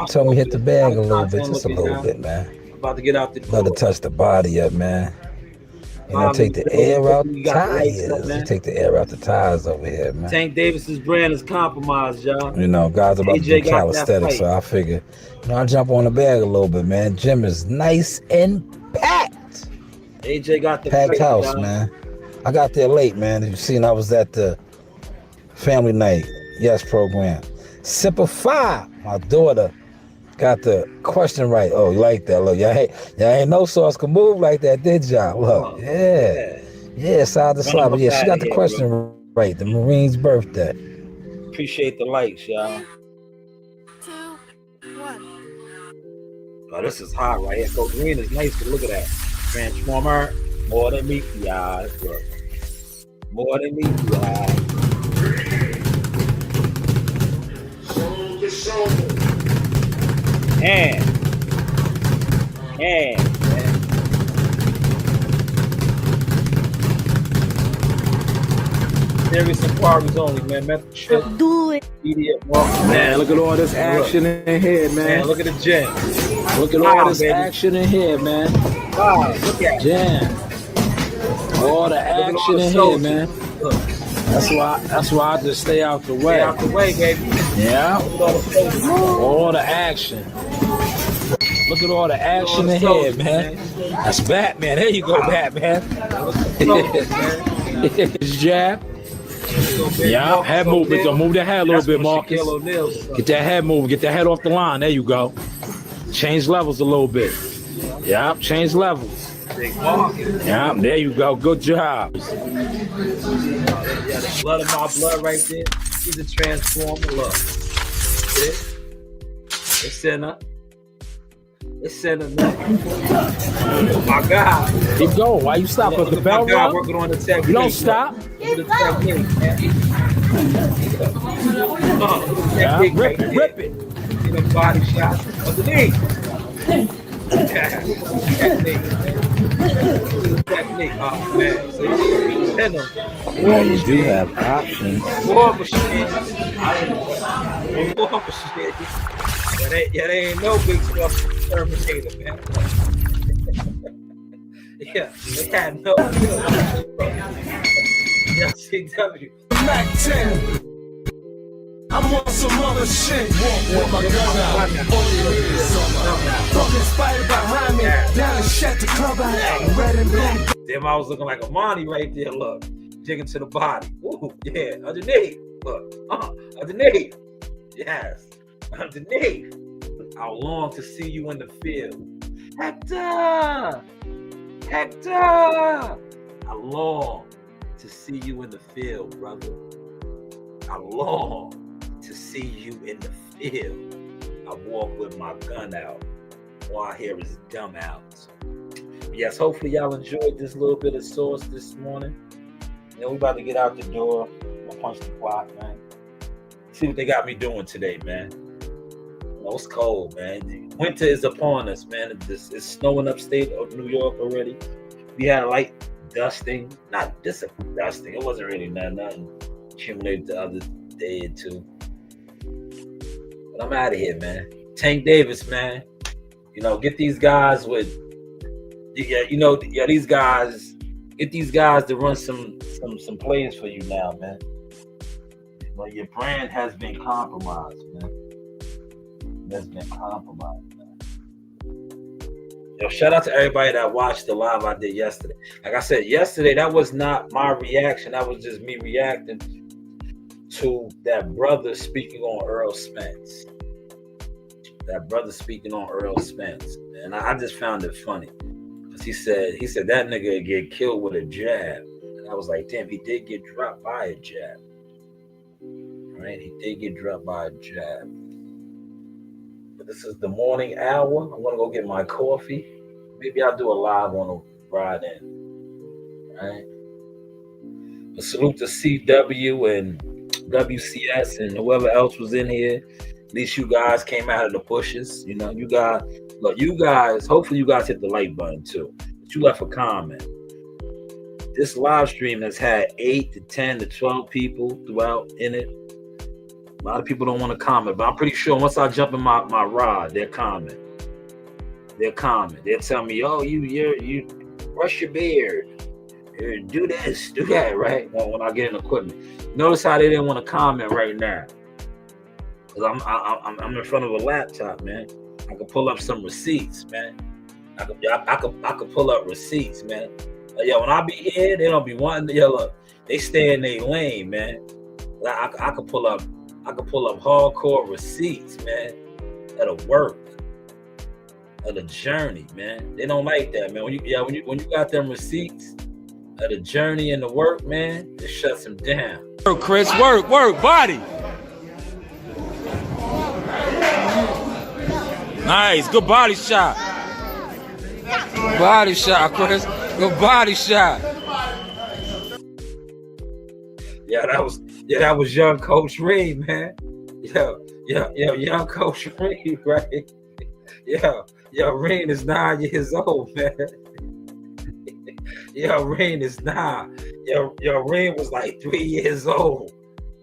Told me hit the bag a little bit, just a little bit, man. About to get out the door. Love to touch the body up, man. Take the air out the tires. You take the air out the tires over here, man. Tank Davis's brand is compromised, y'all. Guys about to do calisthenics, so I figure, I jump on the bag a little bit, man. Gym is nice and packed. AJ got the packed house, man. I got there late, man. As you've seen, I was at the family night, program. Simplify, my daughter got the question right. Oh, you like that? Look, y'all ain't no sauce can move like that, did y'all? Look, yeah, side to slide. But yeah, she got the question right. The Marine's birthday. Appreciate the likes, y'all. 2, 1. Oh, this is hot right here. So green is nice, but look at that. Transformer, more than meat for y'all. More than meat for y'all. Man. Serious inquiries only, man. Do it. Man, look at all this action in here, man. Look at the gym. Look at all this action in here, man. Wow, look at gym. All the action in here, man. That's why I just stay out the way. Stay out the way, baby. Yeah. All the action. Look at all the action in here, man. That's Batman. There you go, Batman. Jab. Yeah, head movement. Don't move that head a little bit, Marcus. Get that head moving. Get that head off the line. There you go. Change levels a little bit. Yeah, change levels. Yeah, there you go. Good job. Yeah, the blood of my blood right there. He's a transformer. Look. It's center. It's center, man. Oh my God. Keep going. Why you stop? Look, the bell rung? Working on the technique. You don't stop. Yeah, rip it, rip it. Get a body shot underneath. Technique. Oh man. So Well, you do have options. More machine. More machine. Yeah, they ain't no big stuff Terminator, man. Yeah, they had no. Yeah, CW. Mac 10. I'm on some other shit. Walk with my gun out. Fucking spider behind me. Down and shut the club out. Red and black. Damn, I was looking like a Monty right there. Look, jigging to the body. Ooh, yeah, underneath. Look, underneath. Yes, underneath. I long to see you in the field, Hector. Hector. I long to see you in the field, brother. I long to see you in the field. I walk with my gun out. All I hear is dumb out. Yes, hopefully y'all enjoyed this little bit of sauce this morning. You know, we about to get out the door. I'm gonna punch the clock, man. See what they got me doing today, man. You know, it's cold, man. Winter is upon us, man. It's snowing upstate of New York already. We had a light dusting. Not just a dusting. It wasn't really nothing accumulated the other day or two. But I'm out of here, man. Tank Davis, man. You know, get these guys with, these guys. Get these guys to run some plays for you now, man. But your brand has been compromised, man. It has been compromised, man. Yo, shout out to everybody that watched the live I did yesterday. Like I said, yesterday, that was not my reaction. That was just me reacting to that brother speaking on Earl Spence. That brother speaking on Earl Spence. And I just found it funny. Because he said that nigga get killed with a jab. And I was like, damn, he did get dropped by a jab. Right? He did get dropped by a jab. But this is the morning hour. I'm going to go get my coffee. Maybe I'll do a live on a ride in. Right? A salute to CW and WCS and whoever else was in here. At least you guys came out of the bushes. You know, you guys, hopefully you guys hit the like button too. But you left a comment. This live stream has had 8 to 10 to 12 people throughout in it. A lot of people don't want to comment, but I'm pretty sure once I jump in my rod, they'll comment. They'll comment. They'll tell me, oh, you brush your beard. Do this, do that, right? When I get in equipment. Notice how they didn't want to comment right now. Because I'm in front of a laptop, man. I can pull up some receipts, man. I could pull up receipts, man. Yo, when I be here, they don't be wanting. Yo, look, they stay in their lane, man. I could pull up hardcore receipts, man. That'll work. Of the journey, man. They don't like that, man. When you got them receipts of the journey and the work, man, it shuts them down. Work, Chris. Work, body. Nice, good body shot. Body shot, Chris. Good body shot. Yeah, that was young Coach Reed, man. Young Coach Reed, right? Reed is 9 years old, man. Reed is 9. Reed was like 3 years old.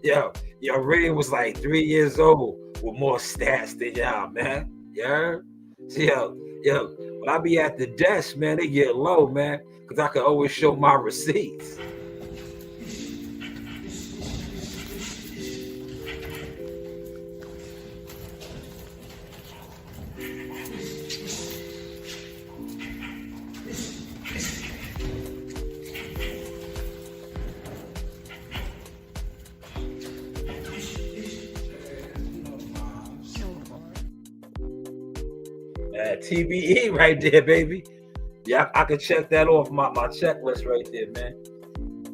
Reed was like 3 years old with more stats than y'all, man. Yeah. When I be at the desk, man, they get low, man, because I can always show my receipts. TBE right there, baby. Yeah, I could check that off my checklist right there, man.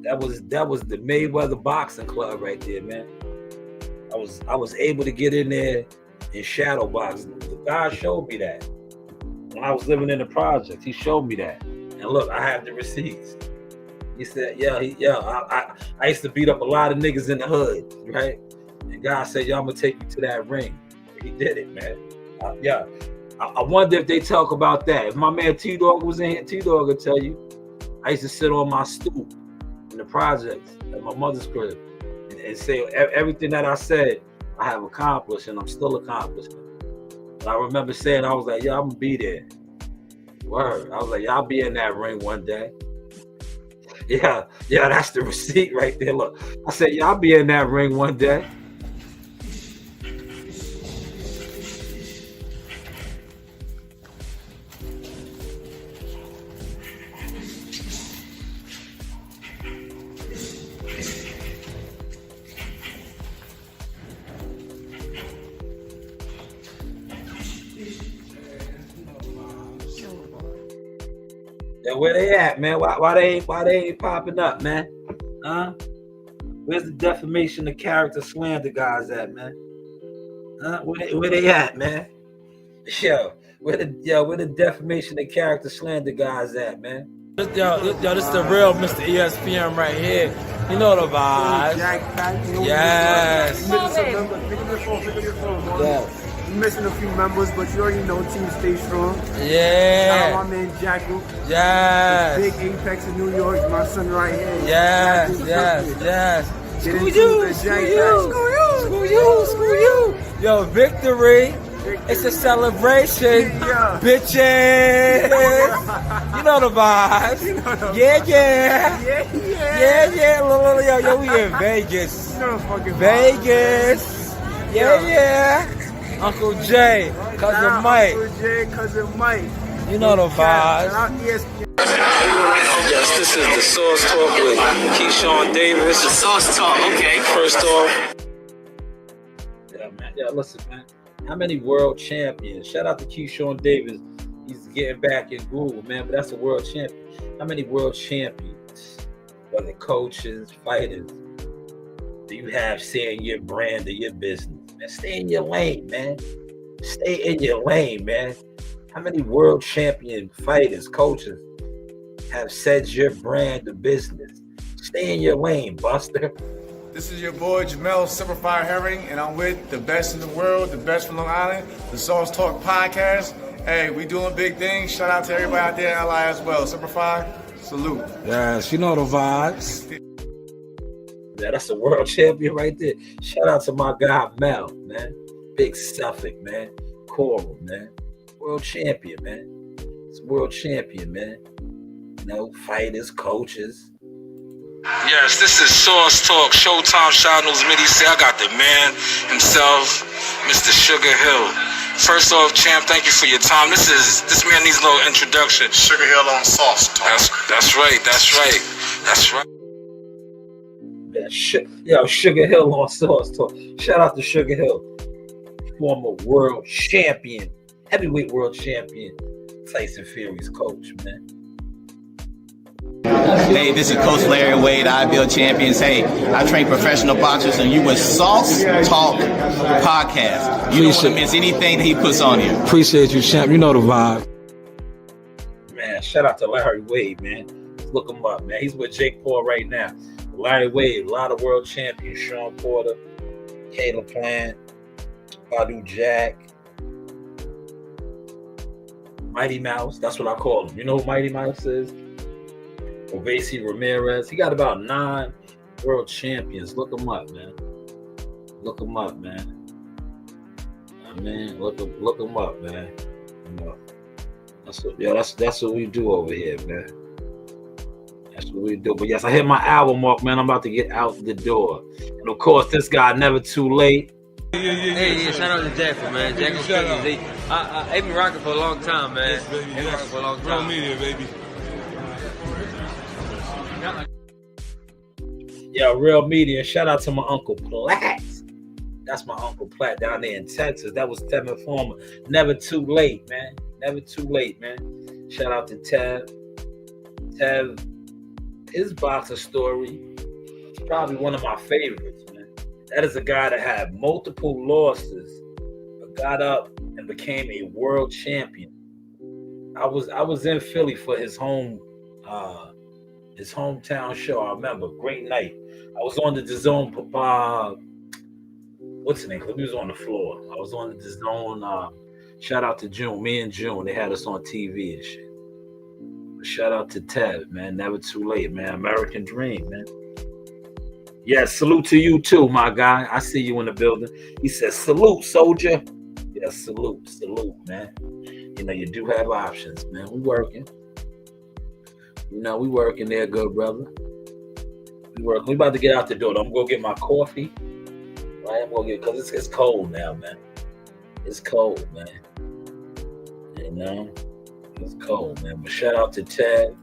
That was the Mayweather Boxing Club right there, man. I was able to get in there and shadow box. The guy showed me that when I was living in the project. He showed me that, and look, I have the receipts. He said, I used to beat up a lot of niggas in the hood, right? And God said, I'm gonna take you to that ring. He did it, man. I wonder if they talk about that. If my man T-Dog was in here, T-Dog would tell you. I used to sit on my stoop in the projects at my mother's crib and say everything that I said, I have accomplished and I'm still accomplishing. And I remember saying, I was like, I'm gonna be there. Word. I was like, I'll be in that ring one day. Yeah, that's the receipt right there. Look, I said, I'll be in that ring one day. Yeah, where they at, man? Why they ain't popping up, man? Huh? Where's the defamation of character slander guys at, man? Huh? Where they at, man? Where the defamation of character slander guys at, man? This is the real Mr. ESPN right here. You know the vibes. Yes. Yes. You're missing a few members, but you already know Team Stay Strong. Yeah. Shout out my man Jackal. Yes. The big Apex in New York, my son right here. Yes. Screw you. Yo, victory. It's a celebration, bitches. You know the vibes. Yeah. Yo, we in Vegas. Vegas. Yeah. Uncle Jay, cousin Mike. You know the vibes. Yes, this is the Sauce Talk with Keyshawn Davis. The Sauce Talk, okay. First off. Yeah, man. Yeah, listen, man. How many world champions? Shout out to Keyshawn Davis. He's getting back in Google, man, but that's a world champion. How many world champions, whether coaches, fighters, do you have saying your brand or your business? Man, stay in your lane, man. Stay in your lane, man. How many world champion fighters, coaches have said your brand or business? Stay in your lane, Buster. This is your boy Jamel Simplified Herring, and I'm with the best in the world, the best from Long Island, the Sauce Talk Podcast. Hey, we doing big things. Shout out to everybody out there in LI as well. Simplified, salute. Yes, you know the vibes. Yeah, that's a world champion right there. Shout out to my guy Mel, man. Big Suffolk, man. Coral, man. World champion, man. It's a world champion, man. You know, fighters, coaches. Yes, this is Sauce Talk, Showtime Shanewz Midi. Say I got the man himself, Mr. Sugar Hill. First off, champ, thank you for your time. This man needs a little introduction. Sugar Hill on Sauce Talk. That's right. Yeah, Sugar Hill on Sauce Talk. Shout out to Sugar Hill, former world champion, heavyweight world champion, Tyson Fury's coach, man. Hey, this is Coach Larry Wade, IBL Champions. Hey, I train professional boxers, and you with Sauce Talk Podcast. You don't want to miss anything that he puts on here. Appreciate you, champ. You know the vibe. Man, shout out to Larry Wade, man. Look him up, man. He's with Jake Paul right now. Larry Wade, a lot of world champions. Sean Porter, Caleb Plant, Badu Jack, Mighty Mouse. That's what I call him. You know who Mighty Mouse is? Ovesi Ramirez. He got about 9 world champions. Look him up, man. Look him up, man. Look him up, man. You know, that's what we do over here, man. That's what we do. But yes, I hit my album mark, man. I'm about to get out the door. And of course, this guy, Never Too Late. Hey, shout out to Jackal, man. Jackal Cookies. They've been rocking for a long time, man. Yes, baby. They've been rocking for a long time. Real media, baby. Yeah, Real Media. Shout out to my Uncle Platt. That's my Uncle Platt down there in Texas. That was Tevin Farmer. Never Too Late, man. Never too late, man. Shout out to Tev. Tev, his boxer story is probably one of my favorites, man. That is a guy that had multiple losses, but got up and became a world champion. I was in Philly for his hometown show. I remember, great night. I was on the DAZN, what's his name? He was on the floor. I was on the DAZN. Shout out to June. Me and June, they had us on TV and shit. But shout out to Tev, man. Never too late, man. American dream, man. Yeah, salute to you too, my guy. I see you in the building. He says, salute, soldier. Yeah, salute, man. You know, you do have options, man. We working. You know, we working there, good brother. We working. We about to get out the door. I'm gonna go get my coffee. Right? I'm gonna get, because it's cold now, man. It's cold, man. You know, it's cold, man. But shout out to Tev.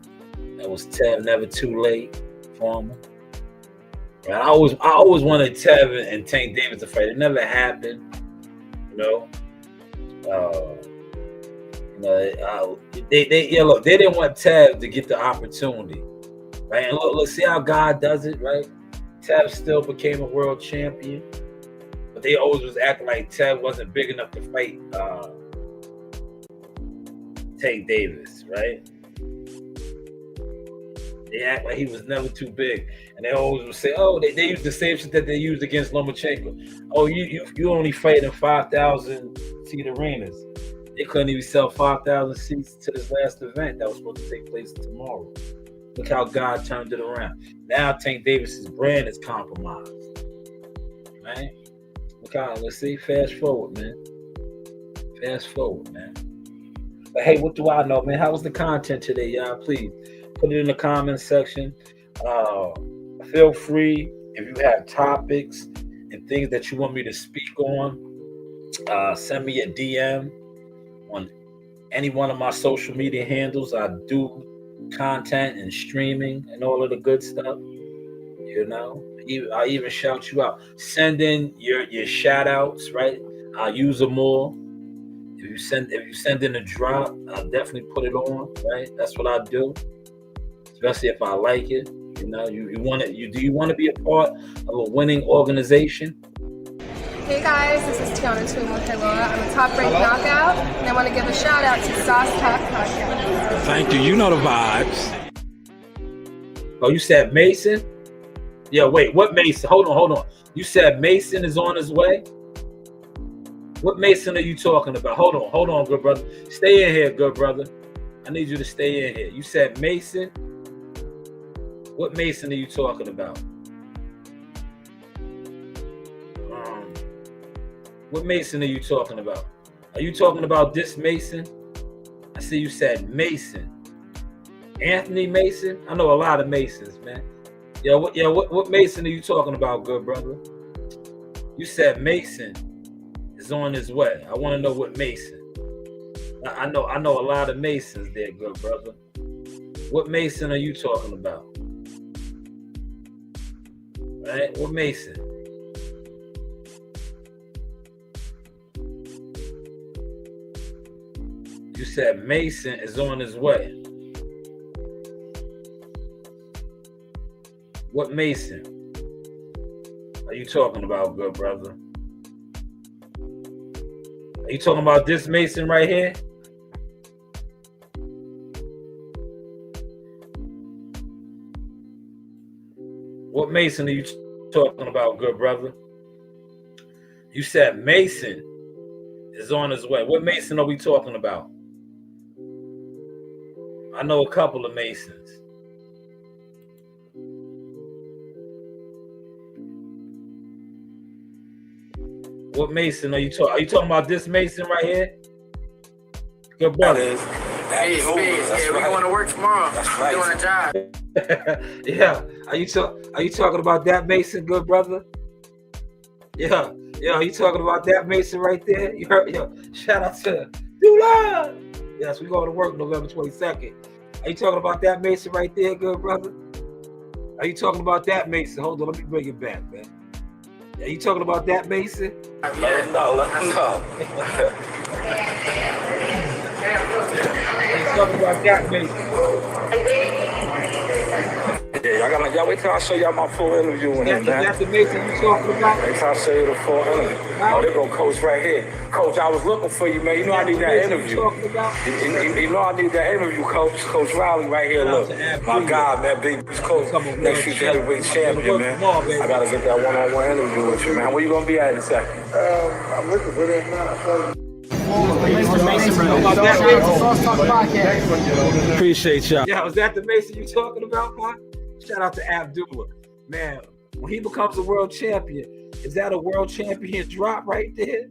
That was Tev. Never too late, former. Right? I always wanted Tev and Tank Davis to fight. It never happened. You know. They didn't want Tev to get the opportunity, right? And look, see how God does it, right? Tev still became a world champion, but they always was acting like Tev wasn't big enough to fight Tank Davis, right? They act like he was never too big, and they always would say, "Oh, they used the same shit that they used against Lomachenko. Oh, you only fight in 5,000 seat arenas." They couldn't even sell 5,000 seats to this last event that was supposed to take place tomorrow. Look how God turned it around. Now Tank Davis's brand is compromised. Right? Look how, let's see, fast forward, man. But hey, what do I know, man? How was the content today, y'all? Please put it in the comments section. Feel free if you have topics and things that you want me to speak on. Send me a DM on any one of my social media handles. I do content and streaming and all of the good stuff. You know, I even shout you out. Send in your shout outs, right? I'll use them all. If you send in a drop, I'll definitely put it on, right? That's what I do. Especially if I like it. You know, do you want to be a part of a winning organization? Hey guys, this is Tiana Tumo-Keloa. I'm a top-ranked knockout, and I want to give a shout out to Sauce Talk Podcast. Thank you. You know the vibes. Oh, you said Mason? Yeah, wait, what Mason? Hold on. You said Mason is on his way? What Mason are you talking about? Hold on, good brother. Stay in here, good brother. I need you to stay in here. You said Mason? What Mason are you talking about? What Mason are you talking about? Are you talking about this Mason? I see you said Mason. Anthony Mason? I know a lot of Masons, man. What Mason are you talking about, good brother? You said Mason is on his way. I want to know what Mason. I know a lot of Masons there, good brother. What Mason are you talking about? Right? What Mason? You said Mason is on his way. What Mason are you talking about, good brother? Are you talking about this Mason right here? What Mason are you talking about, good brother? You said Mason is on his way. What Mason are we talking about? I know a couple of Masons. What Mason are you talking? Are you talking about this Mason right here? Good brother. Hey, we're going to work tomorrow. That's right. We're doing a job. Yeah. Are you talking about that Mason, good brother? Yeah. Are you talking about that Mason right there? You heard? Yo, shout out to Dula. Yes, we going to work November 22nd. Are you talking about that Mason right there, good brother? Are you talking about that Mason? Hold on, let me bring it back, man. Are you talking about that Mason? Let him know. talking about that, Mason. Yeah, y'all wait till I show y'all my full interview with him, man. That's the Mason you talking about? Wait till I show you the full interview. Oh, there go Coach right here. Coach, I was looking for you, man. You know I need that interview. You know I need that interview, Coach. Coach Riley right here, look. My God, man, big Coach. Next future heavyweight champion, man. I gotta get that one-on-one interview with you, man. Where you gonna be at in a second? I'm looking for that now. Appreciate y'all. Yeah, was that the Mason you talking about, man? Shout out to Abdullah. Man, when he becomes a world champion, is that a world champion drop right there?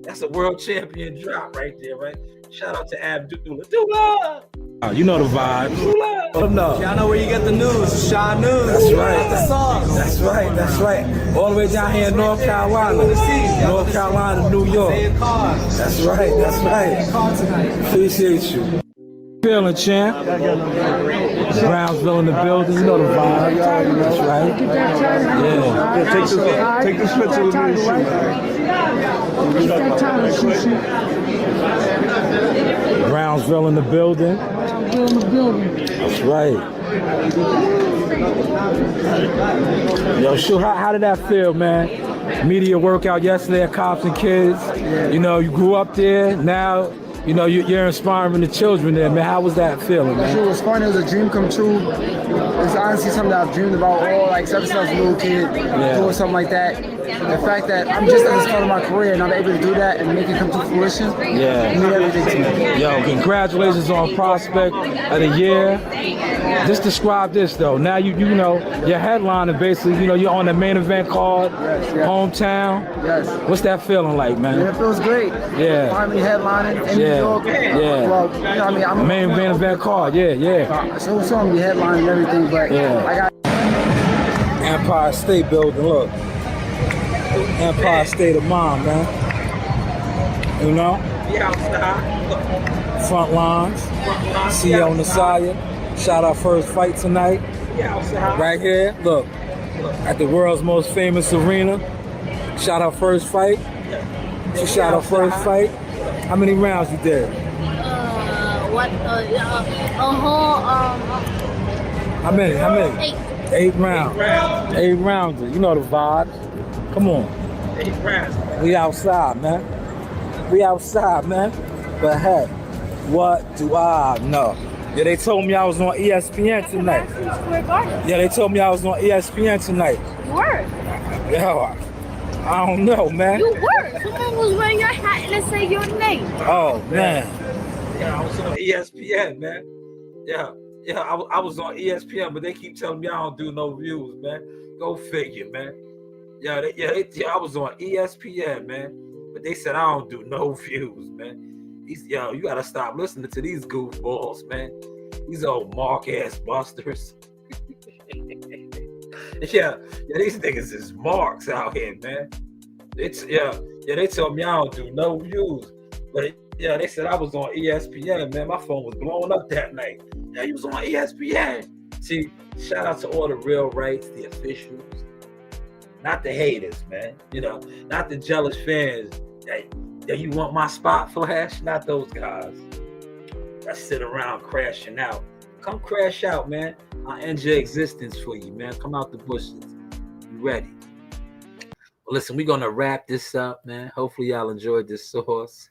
That's a world champion drop right there, right? Shout out to Abdullah. Abdullah! Oh, you know the vibe. Y'all know where you get the news. Shanewz. That's right. The songs. That's right. That's right. All the way down here in North Carolina. North Carolina, New York. That's right. That's right. Appreciate you. Feeling, champ. Brownsville in the building. You know the vibe. That's right. Yeah. Take this picture with me. Brownsville in the building. That's right. Yo, Shu, how did that feel, man? Media workout yesterday at Cops and Kids. You know, you grew up there. Now, you know, you're inspiring the children there, man. How was that feeling, man? It was fun. It was a dream come true. It's honestly something that I've dreamed about all, like, since I was a little kid, doing something like that. The fact that I'm just at the start of my career and I'm able to do that and make it come to fruition, mean everything to me. Yo, congratulations on Prospect of the Year. Just describe this, though. Now, you know, you're headlining, basically, you know, you're on the main event card, hometown. Yes. What's that feeling like, man? Yeah, it feels great. Yeah. Finally headlining in New York. Yeah. Well, you know what I mean? I'm main event card, yeah. So I'm the headline and everything, but I got Empire State Building, look. Empire State of Mind, man. You know? Front lines. See you on the side. Shout out First Fight tonight. Right here, look. At the world's most famous arena. Shout out First Fight. Shout out First Fight. How many rounds you did? How many? 8 rounds. 8 rounds. You know the vibes. Come on. 8 rounds. We outside, man. We outside, man. But hey, what do I know? Yeah, they told me I was on ESPN tonight. Yeah, they told me I was on ESPN tonight. You were? Yeah, I don't know, man. You were. Someone was wearing your hat and it said your name. Oh, man. Yeah, I was on ESPN, man. Yeah, I was on ESPN, but they keep telling me I don't do no views, man. Go figure, man. Yeah, I was on ESPN, man, but they said I don't do no views, man. You gotta stop listening to these goofballs, man. These old mark-ass busters. yeah, these niggas is marks out here, man. They told me I don't do no views, but yeah, they said I was on ESPN, man. My phone was blowing up that night. Yeah, you was on ESPN. See, shout out to all the real rights, the officials, not the haters, man. You know, not the jealous fans. Yeah, you want my spot, Flash? Not those guys that sit around crashing out. Come crash out, man. I'll end your existence for you, man. Come out the bushes. You ready? Well, listen, we're going to wrap this up, man. Hopefully y'all enjoyed this sauce.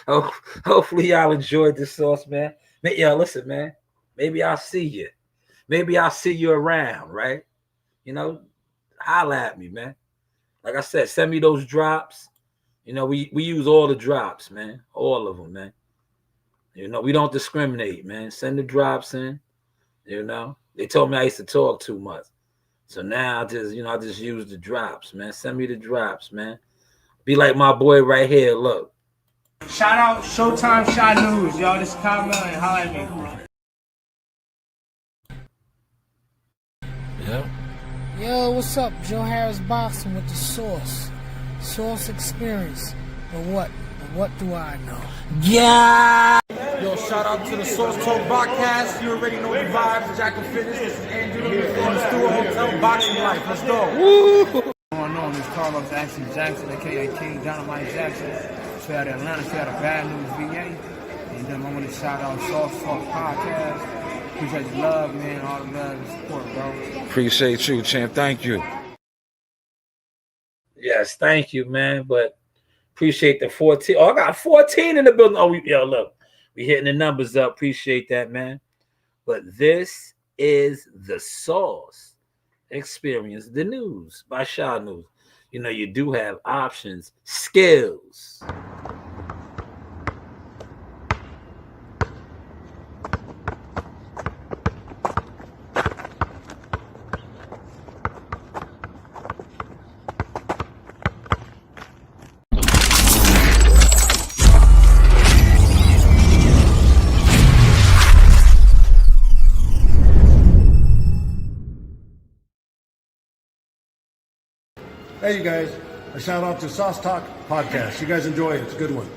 Hopefully y'all enjoyed this sauce, man. Yeah, listen, man. Maybe I'll see you. Maybe I'll see you around, right? You know, holla at me, man. Like I said, send me those drops. You know, we use all the drops, man. All of them, man. You know, we don't discriminate, man. Send the drops in. You know, they told me I used to talk too much. So now I just use the drops, man. Send me the drops, man. Be like my boy right here, look. Shout out Showtime Shanewz, y'all. This is Carmel and holla at me. Yeah. Yo, what's up? Joe Harris Boxing with the Sauce. Sauce Experience. But what do I know? Yeah! Yo, shout out to the Sauce Talk Podcast. You already know the vibes. Jack and Fitness. This is Andrew from the Stewart Hotel Boxing Life. Let's go. Woo! What's going on? It's Carlos Jackson, a.k.a. King Dynamite Jackson. Straight out of Atlanta, straight out of Bad News, VA. And then I want to shout out Sauce Talk Podcast. Appreciate the love, man, all the love and support, bro. Appreciate you, champ. Thank you. Yes, thank you, man. But appreciate the 14. Oh, I got 14 in the building. Oh, yo, look, we hitting the numbers up. Appreciate that, man. But this is the Sauce Experience, the news by Shanewz. You know, you do have options, skills. Hey, you guys. A shout out to Sauce Talk Podcast. You guys enjoy it. It's a good one.